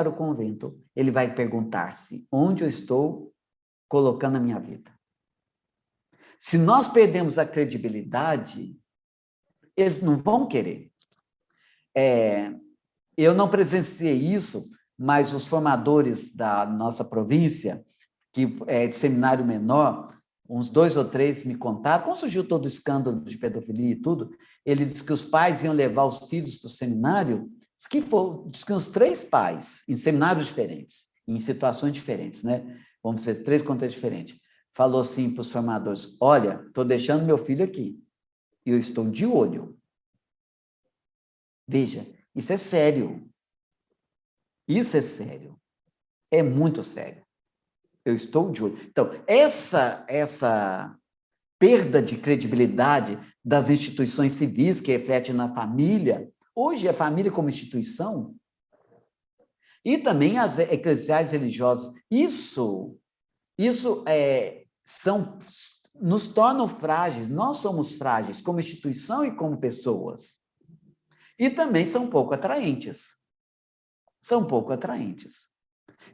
Speaker 3: o convento, ele vai perguntar-se: onde eu estou colocando a minha vida? Se nós perdemos a credibilidade, eles não vão querer. Eu não presenciei isso, mas os formadores da nossa província, que é de seminário menor, uns 2 ou 3 me contaram, quando surgiu todo o escândalo de pedofilia e tudo, ele disse que os pais iam levar os filhos para o seminário, diz que uns 3 pais, em seminários diferentes, em situações diferentes, né? Vamos dizer, 3 contextos diferentes, falou assim para os formadores: olha, estou deixando meu filho aqui, e eu estou de olho. Veja, isso é sério. Isso é sério. É muito sério. Eu estou de olho. Então, essa perda de credibilidade das instituições civis que reflete na família, hoje a família como instituição, e também as eclesiais religiosas, isso nos tornam frágeis. Nós somos frágeis como instituição e como pessoas. E também são pouco atraentes.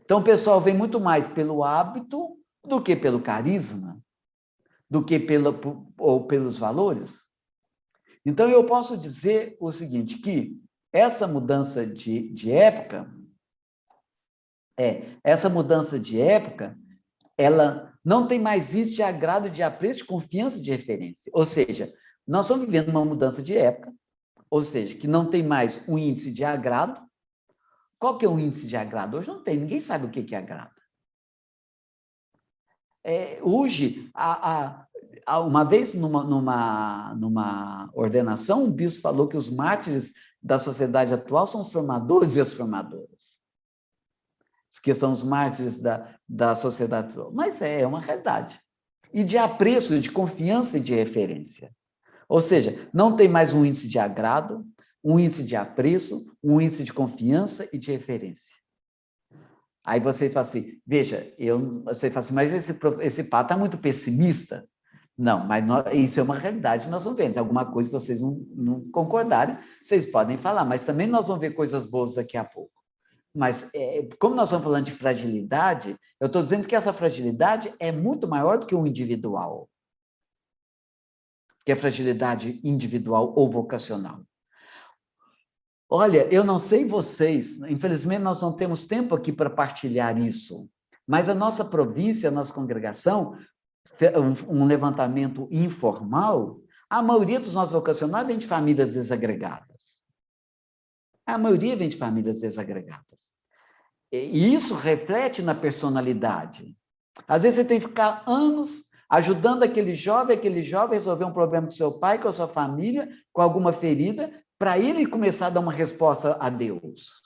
Speaker 3: Então, o pessoal vem muito mais pelo hábito do que pelo carisma, do que pelos valores. Então, eu posso dizer o seguinte, que essa mudança de época, ela não tem mais isso de agrado, de apreço, de confiança, de referência. Ou seja, nós estamos vivendo uma mudança de época, ou seja, que não tem mais um índice de agrado. Qual que é o índice de agrado? Hoje não tem, ninguém sabe o que agrada. Hoje, uma vez numa ordenação, um bispo falou que os mártires da sociedade atual são os formadores e as formadoras, que são os mártires da sociedade atual. Mas é uma realidade. E de apreço, de confiança e de referência. Ou seja, não tem mais um índice de agrado, um índice de apreço, um índice de confiança e de referência. Aí você fala assim, veja, você fala assim, mas esse pá está muito pessimista. Não, mas isso é uma realidade, nós vamos ver. Se alguma coisa que vocês não concordarem, vocês podem falar, mas também nós vamos ver coisas boas daqui a pouco. Mas, como nós estamos falando de fragilidade, eu estou dizendo que essa fragilidade é muito maior do que o individual. Que é fragilidade individual ou vocacional. Olha, eu não sei vocês, infelizmente nós não temos tempo aqui para partilhar isso, mas a nossa província, a nossa congregação, um levantamento informal, a maioria dos nossos vocacionados vem de famílias desagregadas. A maioria vem de famílias desagregadas. E isso reflete na personalidade. Às vezes você tem que ficar anos ajudando aquele jovem a resolver um problema com seu pai, com a sua família, com alguma ferida, para ele começar a dar uma resposta a Deus.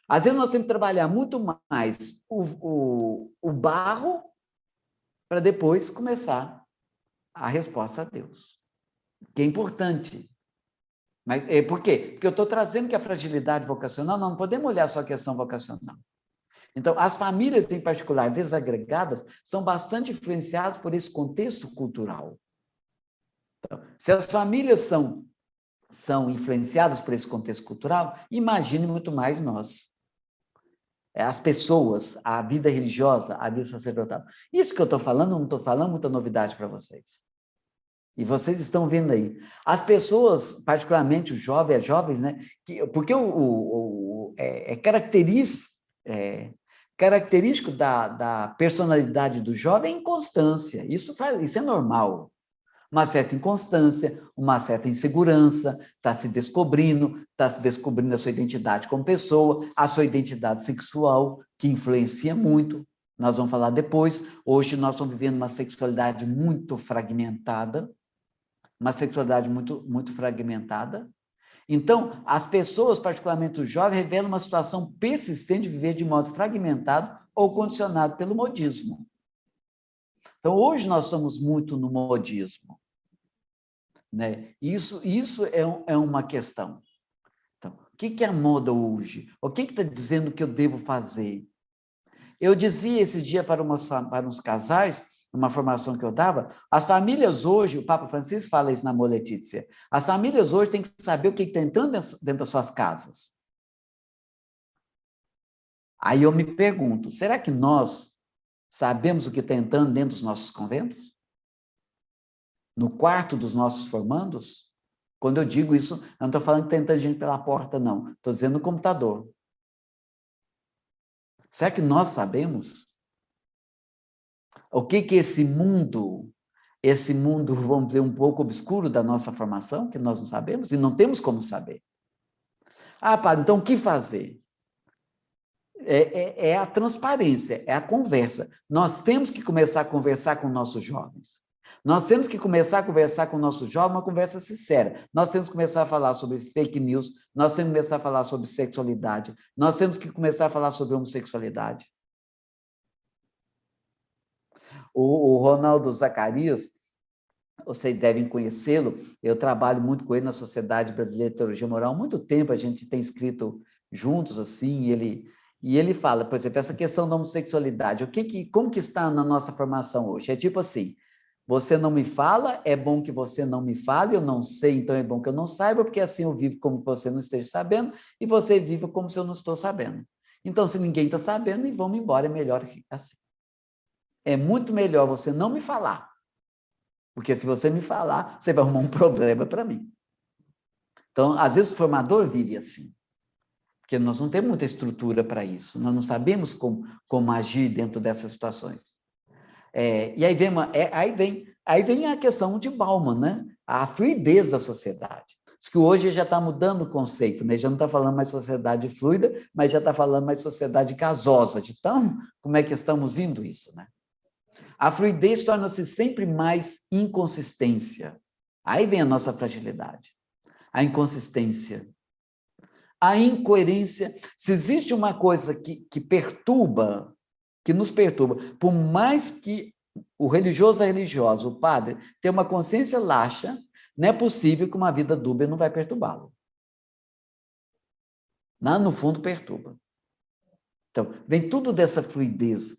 Speaker 3: Às vezes nós temos que trabalhar muito mais o barro para depois começar a resposta a Deus. Que é importante. Mas por quê? Porque eu estou trazendo que a fragilidade vocacional, não podemos olhar só a questão vocacional. Então, as famílias, em particular, desagregadas, são bastante influenciadas por esse contexto cultural. Então, se as famílias são influenciadas por esse contexto cultural, imagine muito mais nós. As pessoas, a vida religiosa, a vida sacerdotal. Isso que eu estou falando, não estou falando muita novidade para vocês. E vocês estão vendo aí. As pessoas, particularmente os jovens, as jovens, né? Porque é característico da personalidade do jovem é a inconstância. Isso é normal. Uma certa inconstância, uma certa insegurança, está se descobrindo a sua identidade como pessoa, a sua identidade sexual, que influencia muito. Nós vamos falar depois. Hoje nós estamos vivendo uma sexualidade muito fragmentada, Então, as pessoas, particularmente os jovens, revelam uma situação persistente de viver de modo fragmentado ou condicionado pelo modismo. Então, hoje nós somos muito no modismo. Né? Isso é uma questão. Então, o que é a moda hoje? O que está dizendo que eu devo fazer? Eu dizia esse dia para uns casais, numa formação que eu dava, as famílias hoje, o Papa Francisco fala isso na Amor Letícia, as famílias hoje têm que saber o que está entrando dentro das suas casas. Aí eu me pergunto, será que nós sabemos o que está entrando dentro dos nossos conventos? No quarto dos nossos formandos? Quando eu digo isso, eu não estou falando que está entrando gente pela porta, não. Estou dizendo no computador. Será que nós sabemos? O que é esse mundo, vamos dizer, um pouco obscuro da nossa formação, que nós não sabemos e não temos como saber? Ah, padre, então o que fazer? É a transparência, é a conversa. Nós temos que começar a conversar com nossos jovens. Nós temos que começar a conversar com nossos jovens uma conversa sincera. Nós temos que começar a falar sobre fake news, nós temos que começar a falar sobre sexualidade, nós temos que começar a falar sobre homossexualidade. O Ronaldo Zacarias, vocês devem conhecê-lo, eu trabalho muito com ele na Sociedade Brasileira de Teologia Moral, há muito tempo a gente tem escrito juntos, assim, e ele fala, por exemplo, essa questão da homossexualidade, como que está na nossa formação hoje? É tipo assim, você não me fala, é bom que você não me fale, eu não sei, então é bom que eu não saiba, porque assim eu vivo como você não esteja sabendo, e você vive como se eu não estou sabendo. Então, se ninguém está sabendo, e vamos embora, é melhor assim. É muito melhor você não me falar, porque se você me falar, você vai arrumar um problema para mim. Então, às vezes o formador vive assim, porque nós não temos muita estrutura para isso, nós não sabemos como agir dentro dessas situações. E aí vem a questão de Bauman, né? A fluidez da sociedade. Diz que hoje já está mudando o conceito, né? Já não está falando mais sociedade fluida, mas já está falando mais sociedade gasosa. Então, como é que estamos indo isso, né? A fluidez torna-se sempre mais inconsistência. Aí vem a nossa fragilidade. A inconsistência. A incoerência. Se existe uma coisa que perturba, que nos perturba, por mais que o religioso, a religiosa, o padre, tenha uma consciência laxa, não é possível que uma vida dúbia não vai perturbá-lo. No fundo, perturba. Então, vem tudo dessa fluidez,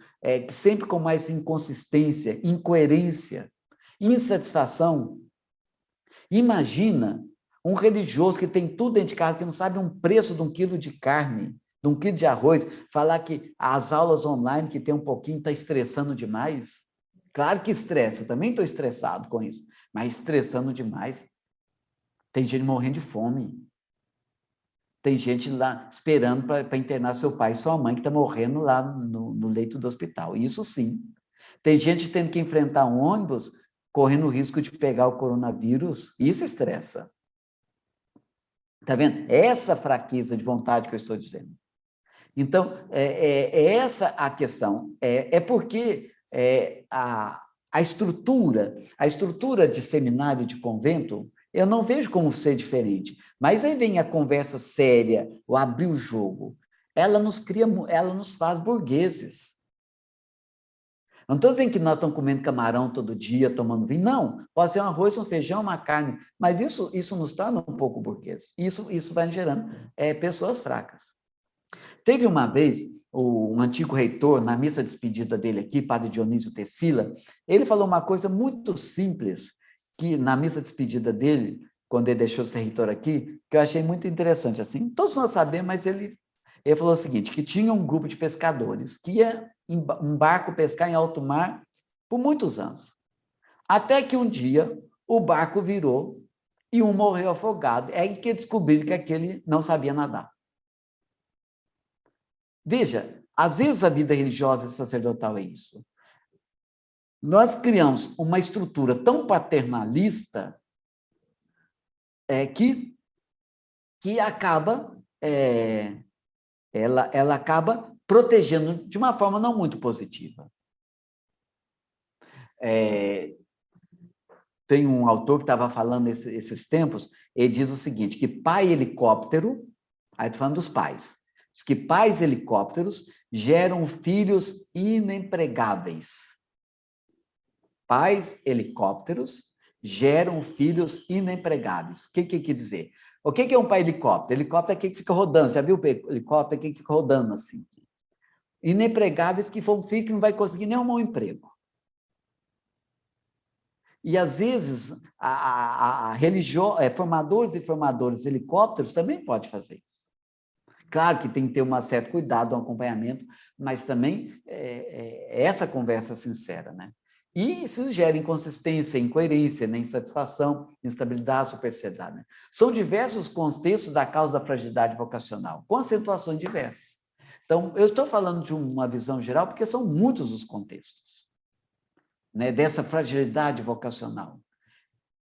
Speaker 3: sempre com mais inconsistência, incoerência, insatisfação. Imagina um religioso que tem tudo dentro de casa, que não sabe um preço de 1 quilo de carne, de 1 quilo de arroz, falar que as aulas online, que tem um pouquinho, está estressando demais. Claro que estressa, eu também estou estressado com isso, mas estressando demais. Tem gente morrendo de fome. Tem gente lá esperando para internar seu pai e sua mãe, que está morrendo lá no leito do hospital. Isso sim. Tem gente tendo que enfrentar um ônibus, correndo o risco de pegar o coronavírus. Isso estressa. Está vendo? É essa fraqueza de vontade que eu estou dizendo. Então, é essa a questão. É porque a estrutura de seminário, de convento, eu não vejo como ser diferente. Mas aí vem a conversa séria, o abrir o jogo. Ela nos faz burgueses. Não estou dizendo que nós estamos comendo camarão todo dia, tomando vinho. Não, pode ser um arroz, um feijão, uma carne. Mas isso nos torna um pouco burgueses. Isso vai gerando pessoas fracas. Teve uma vez, um antigo reitor, na missa de despedida dele aqui, padre Dionísio Tessila, ele falou uma coisa muito simples, que na missa de despedida dele, quando ele deixou de ser reitor aqui, que eu achei muito interessante. Assim, todos nós sabemos, mas ele falou o seguinte, que tinha um grupo de pescadores que ia em um barco pescar em alto mar por muitos anos. Até que um dia o barco virou e um morreu afogado. É aí que descobriram que aquele não sabia nadar. Veja, às vezes a vida religiosa e sacerdotal é isso. Nós criamos uma estrutura tão paternalista que acaba, ela acaba protegendo de uma forma não muito positiva. Tem um autor que estava falando esses tempos, ele diz o seguinte, que pai helicóptero, aí estou falando dos pais, diz que pais helicópteros geram filhos inempregáveis. Pais helicópteros geram filhos inempregáveis. O que quer dizer? O que é um pai helicóptero? Helicóptero é aquele que fica rodando. Já viu o helicóptero? É aquele que fica rodando assim. Inempregáveis que for um filho que não vai conseguir nem arrumar um emprego. E, às vezes, formadores e formadoras helicópteros também pode fazer isso. Claro que tem que ter um certo cuidado, um acompanhamento, mas também essa conversa sincera, né? E isso gera inconsistência, incoerência, né? Insatisfação, instabilidade, superficialidade. Né? São diversos contextos da causa da fragilidade vocacional, com acentuações diversas. Então, eu estou falando de uma visão geral, porque são muitos os contextos, né? Dessa fragilidade vocacional.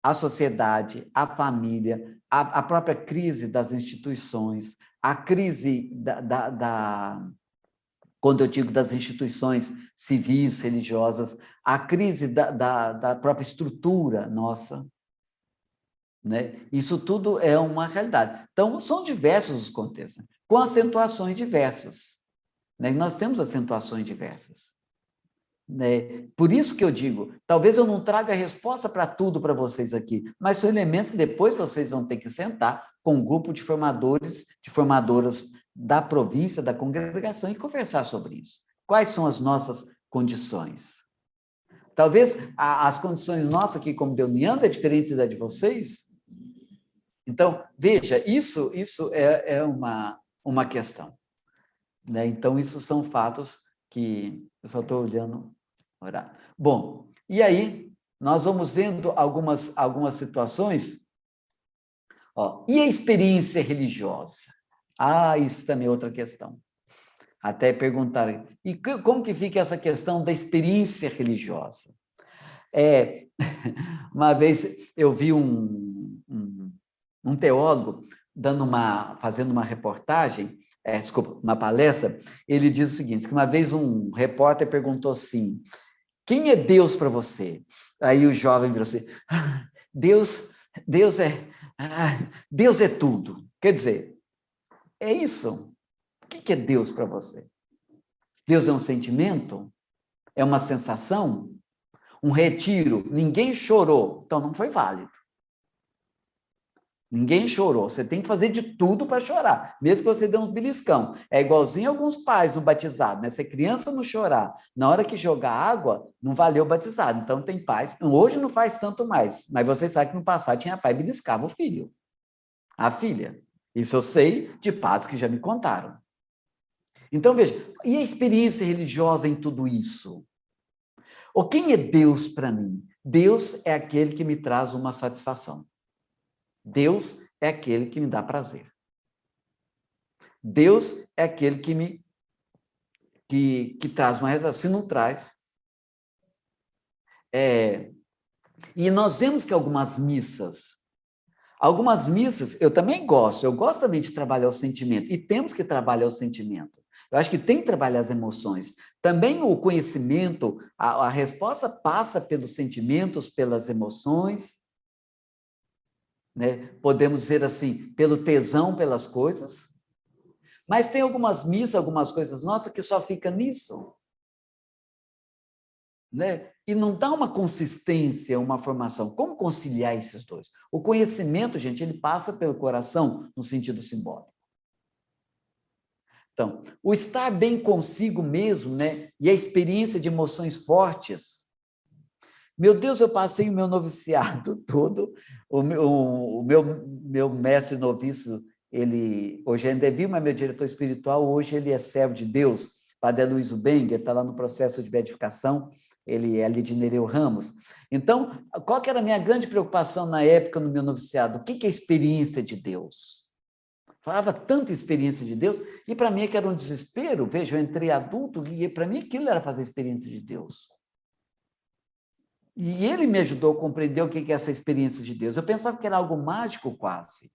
Speaker 3: A sociedade, a família, a própria crise das instituições, a crise quando eu digo das instituições civis, religiosas, a crise da própria estrutura nossa, né? Isso tudo é uma realidade. Então, são diversos os contextos, com acentuações diversas, né? Nós temos acentuações diversas. Né? Por isso que eu digo, talvez eu não traga a resposta para tudo para vocês aqui, mas são elementos que depois vocês vão ter que sentar com um grupo de formadores, de formadoras da província, da congregação e conversar sobre isso. Quais são as nossas condições? Talvez as condições nossas aqui como deunianos é diferente da de vocês. Então, veja, isso é uma questão. Né? Então, isso são fatos que eu só estou olhando. Orar. Bom, e aí nós vamos vendo algumas situações. E a experiência religiosa? Isso também é outra questão. Até perguntarem, e como que fica essa questão da experiência religiosa? Uma vez eu vi um teólogo fazendo uma reportagem, uma palestra, ele diz o seguinte, que uma vez um repórter perguntou assim, quem é Deus para você? Aí o jovem virou assim, Deus é tudo. Quer dizer, é isso. O que é Deus para você? Deus é um sentimento? É uma sensação? Um retiro? Ninguém chorou, então não foi válido. Ninguém chorou. Você tem que fazer de tudo para chorar, mesmo que você dê um beliscão. É igualzinho alguns pais no batizado, né? Se a criança não chorar, na hora que jogar água, não valeu o batizado. Então, tem pais... Hoje não faz tanto mais, mas você sabe que no passado tinha pai que beliscava o filho, a filha. Isso eu sei de padres que já me contaram. Então, veja, e a experiência religiosa em tudo isso? Quem é Deus para mim? Deus é aquele que me traz uma satisfação. Deus é aquele que me dá prazer. Deus é aquele que traz uma realização. Se não traz. E nós vemos que algumas missas, Algumas missas, eu também gosto, eu gosto também de trabalhar o sentimento, e temos que trabalhar o sentimento. Eu acho que tem que trabalhar as emoções. Também o conhecimento, a resposta passa pelos sentimentos, pelas emoções, né? Podemos dizer assim, pelo tesão pelas coisas. Mas tem algumas missas, algumas coisas nossas que só fica nisso. Né? E não dá uma consistência, uma formação. Como conciliar esses dois? O conhecimento, gente, ele passa pelo coração no sentido simbólico. Então, o estar bem consigo mesmo, né? E a experiência de emoções fortes. Meu Deus, eu passei o meu noviciado todo, o meu mestre noviço, ele hoje ainda é vivo, mas meu diretor espiritual, hoje ele é servo de Deus, Padre Luiz Ubengue, está lá no processo de beatificação, ele é ali de Nereu Ramos. Então, qual que era a minha grande preocupação na época no meu noviciado? O que é a experiência de Deus? Falava tanta experiência de Deus, e para mim que era um desespero, veja, eu entrei adulto, e para mim aquilo era fazer experiência de Deus. E ele me ajudou a compreender o que é essa experiência de Deus. Eu pensava que era algo mágico quase.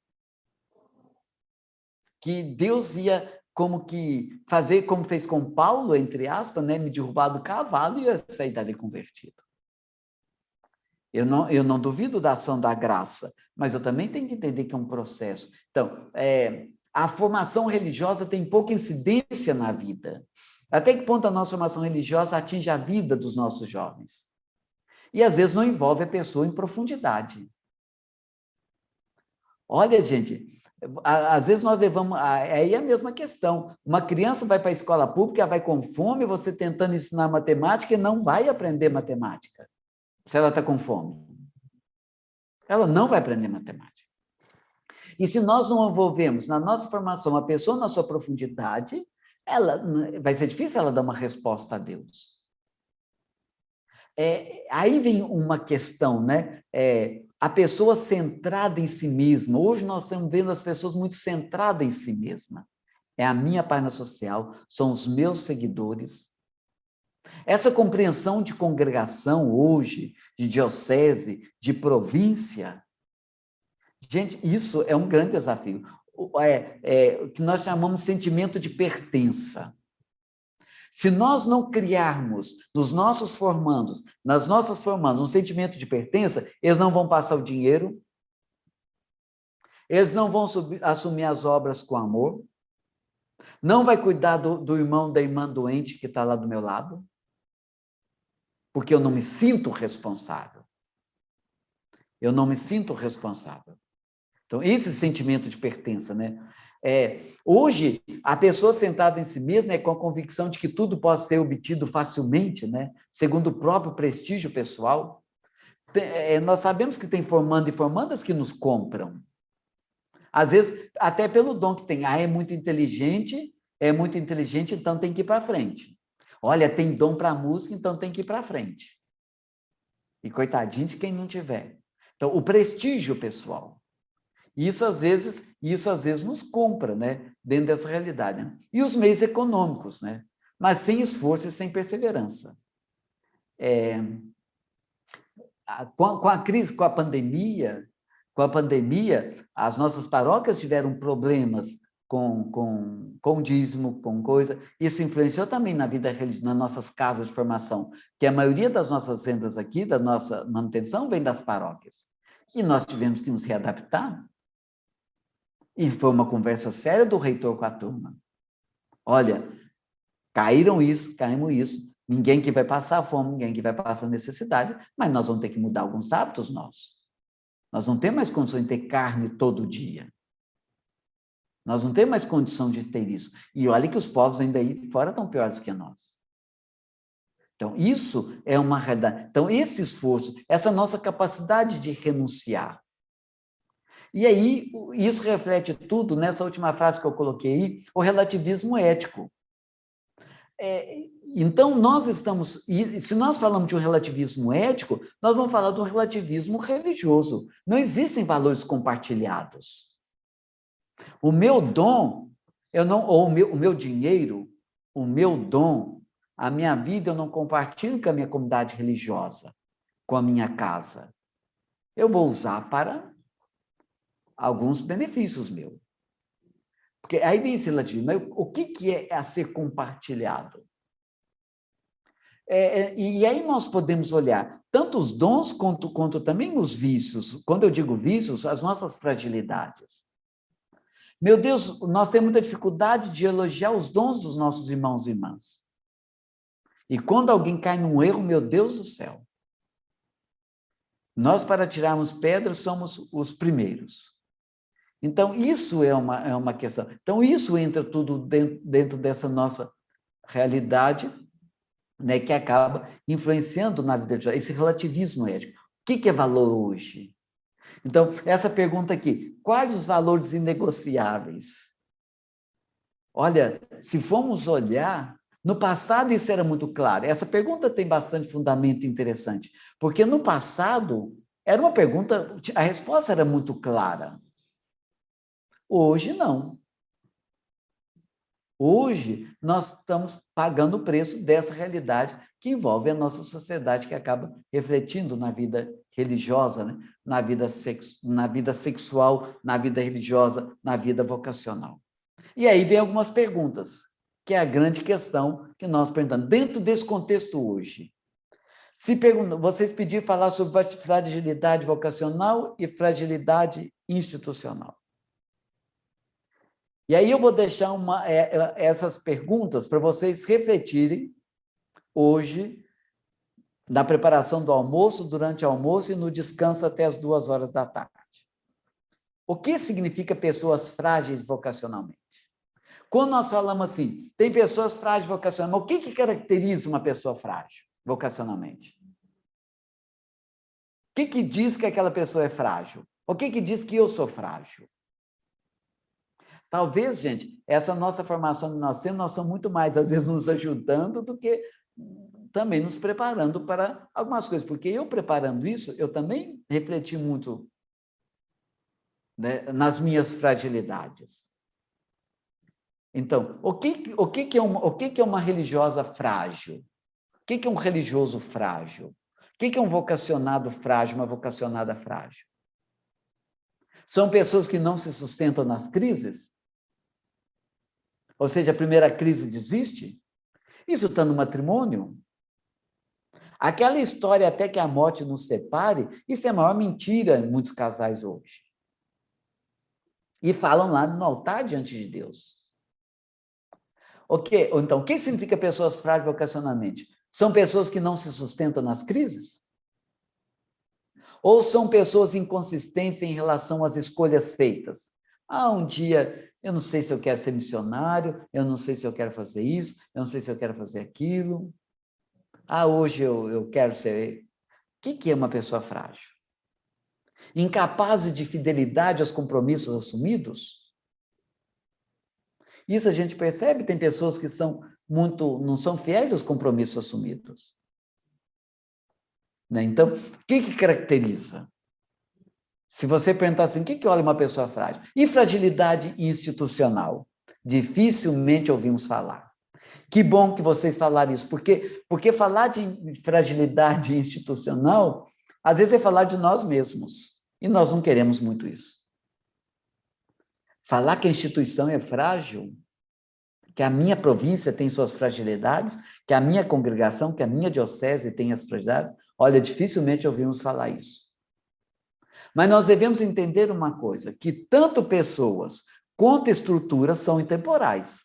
Speaker 3: Que Deus ia como que fazer como fez com Paulo, entre aspas, né, me derrubar do cavalo e eu sair dali convertido. Eu não duvido da ação da graça, mas eu também tenho que entender que é um processo. Então, a formação religiosa tem pouca incidência na vida. Até que ponto a nossa formação religiosa atinge a vida dos nossos jovens? E, às vezes, não envolve a pessoa em profundidade. Olha, gente, às vezes nós levamos... Aí é a mesma questão. Uma criança vai para a escola pública, vai com fome, você tentando ensinar matemática e não vai aprender matemática. Se ela está com fome. Ela não vai aprender matemática. E se nós não envolvemos na nossa formação a pessoa na sua profundidade, vai ser difícil ela dar uma resposta a Deus. Aí vem uma questão, né? A pessoa centrada em si mesma. Hoje nós estamos vendo as pessoas muito centradas em si mesma. É a minha página social, são os meus seguidores. Essa compreensão de congregação hoje, de diocese, de província, gente, isso é um grande desafio. O que nós chamamos de sentimento de pertença. Se nós não criarmos nos nossos formandos, nas nossas formandas, um sentimento de pertença, eles não vão passar o dinheiro, eles não vão assumir as obras com amor, não vai cuidar do irmão, da irmã doente que está lá do meu lado, porque eu não me sinto responsável. Eu não me sinto responsável. Então, esse sentimento de pertença, né? Hoje, a pessoa sentada em si mesma é com a convicção de que tudo pode ser obtido facilmente, né? Segundo o próprio prestígio pessoal. Nós sabemos que tem formando e formandas que nos compram. Às vezes, até pelo dom que tem. É muito inteligente, então tem que ir para frente. Olha, tem dom para música, então tem que ir para frente. E coitadinho de quem não tiver. Então, o prestígio pessoal. Isso às vezes nos compra, né? Dentro dessa realidade. Né? E os meios econômicos, né? Mas sem esforço e sem perseverança. Com a crise, com a pandemia, as nossas paróquias tiveram problemas com dízimo, com coisa. Isso influenciou também na vida religiosa, nas nossas casas de formação, que a maioria das nossas rendas aqui, da nossa manutenção, vem das paróquias. E nós tivemos que nos readaptar. E foi uma conversa séria do reitor com a turma. Olha, caímos isso. Ninguém que vai passar fome, ninguém que vai passar necessidade, mas nós vamos ter que mudar alguns hábitos nossos. Nós não temos mais condição de ter carne todo dia. Nós não temos mais condição de ter isso. E olha que os povos ainda aí fora estão piores que nós. Então, isso é uma realidade. Então, esse esforço, essa nossa capacidade de renunciar. E aí, isso reflete tudo, nessa última frase que eu coloquei aí, o relativismo ético. Então, se nós falamos de um relativismo ético, nós vamos falar de um relativismo religioso. Não existem valores compartilhados. O meu dom, ou o meu dinheiro, o meu dom, a minha vida, eu não compartilho com a minha comunidade religiosa, com a minha casa. Eu vou usar para alguns benefícios meus. Porque aí vem esse relativismo. Mas o que é a ser compartilhado? E aí nós podemos olhar tanto os dons quanto também os vícios. Quando eu digo vícios, as nossas fragilidades. Meu Deus, nós temos muita dificuldade de elogiar os dons dos nossos irmãos e irmãs. E quando alguém cai num erro, meu Deus do céu, nós, para tirarmos pedras, somos os primeiros. Então, isso é uma questão. Então, isso entra tudo dentro dessa nossa realidade, né, que acaba influenciando na vida de esse relativismo ético. O que é valor hoje? Então, essa pergunta aqui, quais os valores inegociáveis? Olha, se formos olhar, no passado isso era muito claro. Essa pergunta tem bastante fundamento interessante, porque no passado era uma pergunta, a resposta era muito clara. Hoje não. Hoje nós estamos pagando o preço dessa realidade que envolve a nossa sociedade, que acaba refletindo na vida religiosa, né? na vida sexual, na vida religiosa, na vida vocacional. E aí vem algumas perguntas, que é a grande questão que nós perguntamos. Dentro desse contexto hoje, vocês pediram falar sobre fragilidade vocacional e fragilidade institucional. E aí eu vou deixar essas perguntas para vocês refletirem hoje, na preparação do almoço, durante o almoço e no descanso até as 2 horas da tarde. O que significa pessoas frágeis vocacionalmente? Quando nós falamos assim, tem pessoas frágeis vocacionalmente, o que caracteriza uma pessoa frágil vocacionalmente? O que diz que aquela pessoa é frágil? O que diz que eu sou frágil? Talvez, gente, essa nossa formação que nós temos, nós somos muito mais, às vezes, nos ajudando do que também nos preparando para algumas coisas. Porque eu preparando isso, eu também refleti muito, né, nas minhas fragilidades. Então, o que é uma religiosa frágil? O que é um religioso frágil? O que é um vocacionado frágil, uma vocacionada frágil? São pessoas que não se sustentam nas crises? Ou seja, a primeira crise desiste? Isso está no matrimônio? Aquela história até que a morte nos separe, isso é a maior mentira em muitos casais hoje. E falam lá no altar diante de Deus. Então, o que significa pessoas frágeis vocacionalmente? São pessoas que não se sustentam nas crises? Ou são pessoas inconsistentes em relação às escolhas feitas? Um dia, eu não sei se eu quero ser missionário, eu não sei se eu quero fazer isso, eu não sei se eu quero fazer aquilo. Hoje eu quero ser... O que é uma pessoa frágil? Incapaz de fidelidade aos compromissos assumidos? Isso a gente percebe, tem pessoas que não são fiéis aos compromissos assumidos. Né? Então, o que caracteriza? Se você perguntar assim, o que olha uma pessoa frágil? E fragilidade institucional? Dificilmente ouvimos falar. Que bom que vocês falaram isso, porque falar de fragilidade institucional, às vezes é falar de nós mesmos, e nós não queremos muito isso. Falar que a instituição é frágil, que a minha província tem suas fragilidades, que a minha congregação, que a minha diocese tem as fragilidades, olha, dificilmente ouvimos falar isso. Mas nós devemos entender uma coisa, que tanto pessoas quanto estruturas são intemporais.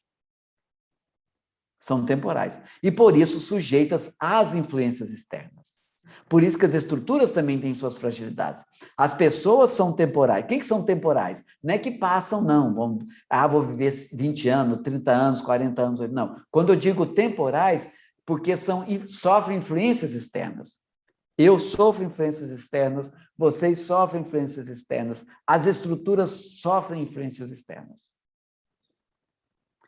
Speaker 3: São temporais. E, por isso, sujeitas às influências externas. Por isso que as estruturas também têm suas fragilidades. As pessoas são temporais. O que são temporais? Não é que passam, não. Vou viver 20 anos, 30 anos, 40 anos. Não. Quando eu digo temporais, porque sofrem influências externas. Eu sofro influências externas, vocês sofrem influências externas, as estruturas sofrem influências externas.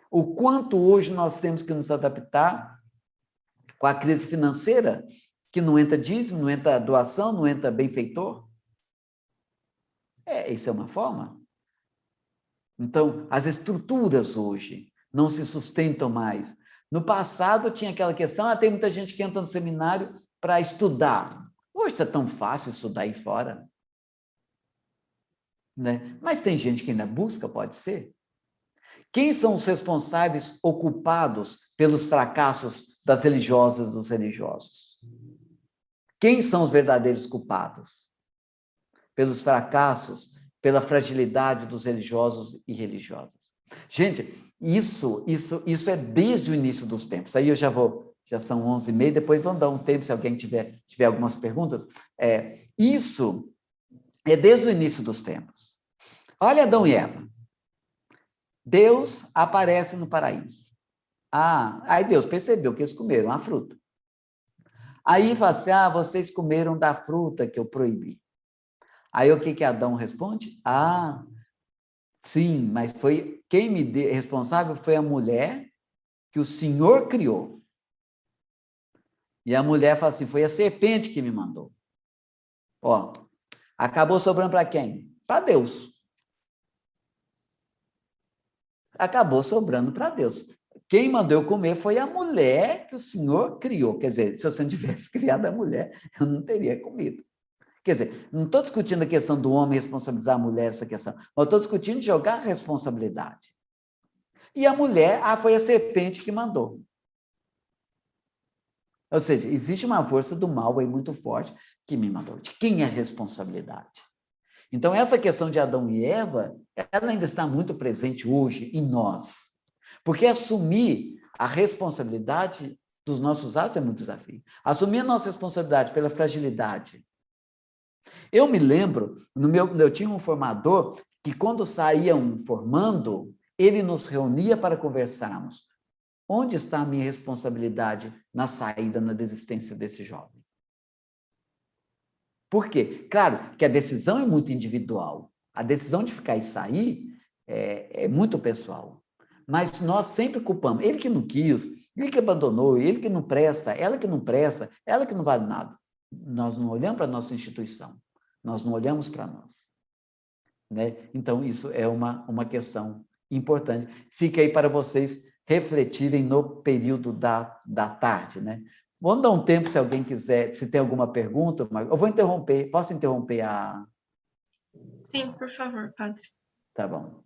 Speaker 3: O quanto hoje nós temos que nos adaptar com a crise financeira, que não entra dízimo, não entra doação, não entra benfeitor? Isso é uma forma. Então, as estruturas hoje não se sustentam mais. No passado tinha aquela questão, tem muita gente que entra no seminário para estudar. Hoje está tão fácil estudar aí fora. né? Mas tem gente que ainda busca, pode ser. Quem são os responsáveis ocupados pelos fracassos das religiosas e dos religiosos? Quem são os verdadeiros culpados? Pelos fracassos, pela fragilidade dos religiosos e religiosas. Gente, isso é desde o início dos tempos. Aí já são 11h30, depois vamos dar um tempo, se alguém tiver algumas perguntas. Isso é desde o início dos tempos. Olha Adão e Eva. Deus aparece no paraíso. Aí Deus percebeu que eles comeram a fruta. Aí fala assim, vocês comeram da fruta que eu proibi. Aí o que Adão responde? Sim, mas quem me deu responsável foi a mulher que o Senhor criou. E a mulher fala assim, foi a serpente que me mandou. Acabou sobrando para quem? Para Deus. Acabou sobrando para Deus. Quem mandou eu comer foi a mulher que o Senhor criou. Quer dizer, se você não tivesse criado a mulher, eu não teria comido. Quer dizer, não estou discutindo a questão do homem responsabilizar a mulher, essa questão, mas estou discutindo jogar a responsabilidade. E a mulher, foi a serpente que mandou. Ou seja, existe uma força do mal aí muito forte que me mandou. De quem é a responsabilidade? Então, essa questão de Adão e Eva, ela ainda está muito presente hoje em nós. Porque assumir a responsabilidade dos nossos atos é muito desafio. Assumir a nossa responsabilidade pela fragilidade. Eu me lembro, eu tinha um formador que quando saíam formando, ele nos reunia para conversarmos. Onde está a minha responsabilidade na saída, na desistência desse jovem? Por quê? Claro que a decisão é muito individual. A decisão de ficar e sair é muito pessoal. Mas nós sempre culpamos. Ele que não quis, ele que abandonou, ele que não presta, ela que não vale nada. Nós não olhamos para a nossa instituição. Nós não olhamos para nós. Né? Então, isso é uma questão importante. Fica aí para vocês refletirem no período da tarde. Né? Vamos dar um tempo, se alguém quiser, se tem alguma pergunta. Eu vou interromper. Posso interromper a...
Speaker 5: Sim, por favor, padre.
Speaker 3: Tá bom.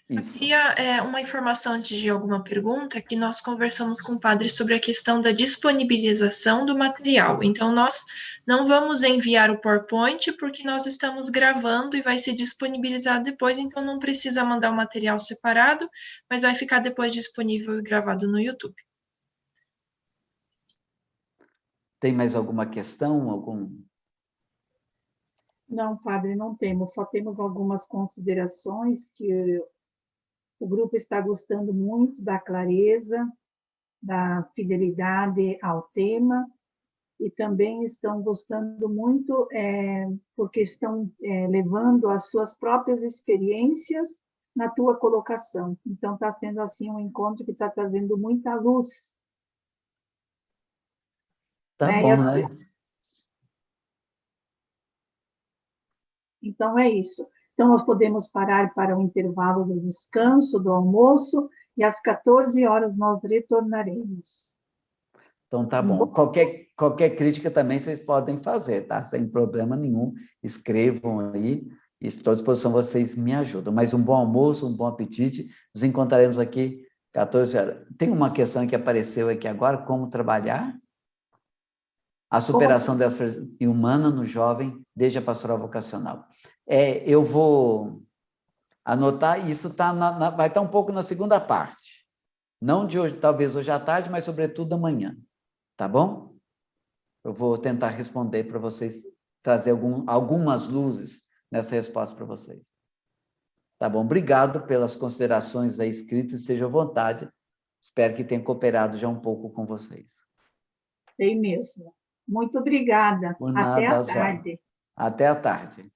Speaker 5: Eu queria uma informação antes de alguma pergunta, que nós conversamos com o padre sobre a questão da disponibilização do material. Então, nós não vamos enviar o PowerPoint, porque nós estamos gravando e vai ser disponibilizado depois, então não precisa mandar o material separado, mas vai ficar depois disponível e gravado no YouTube.
Speaker 3: Tem mais alguma questão?
Speaker 1: Não, padre, não temos. Só temos algumas considerações que o grupo está gostando muito da clareza, da fidelidade ao tema, e também estão gostando muito porque estão levando as suas próprias experiências na tua colocação. Então, está sendo assim um encontro que está trazendo muita luz.
Speaker 3: Tá bom, né?
Speaker 1: Então, é isso. Então, nós podemos parar para o intervalo do descanso, do almoço, e às 14 horas nós retornaremos.
Speaker 3: Então, tá bom. Qualquer crítica também vocês podem fazer, tá? Sem problema nenhum. Escrevam aí. Estou à disposição, vocês me ajudam. Mas um bom almoço, um bom apetite. Nos encontraremos aqui 14 horas. Tem uma questão que apareceu aqui agora, como trabalhar a superação da humana no jovem desde a pastoral vocacional. Eu vou anotar, isso vai estar um pouco na segunda parte. Não de hoje, talvez hoje à tarde, mas sobretudo amanhã. Tá bom? Eu vou tentar responder para vocês, trazer algumas luzes nessa resposta para vocês. Tá bom? Obrigado pelas considerações aí escritas, seja à vontade. Espero que tenha cooperado já um pouco com vocês.
Speaker 1: Tem mesmo. Muito obrigada.
Speaker 3: Por nada,
Speaker 1: até a tarde.
Speaker 3: Até a tarde.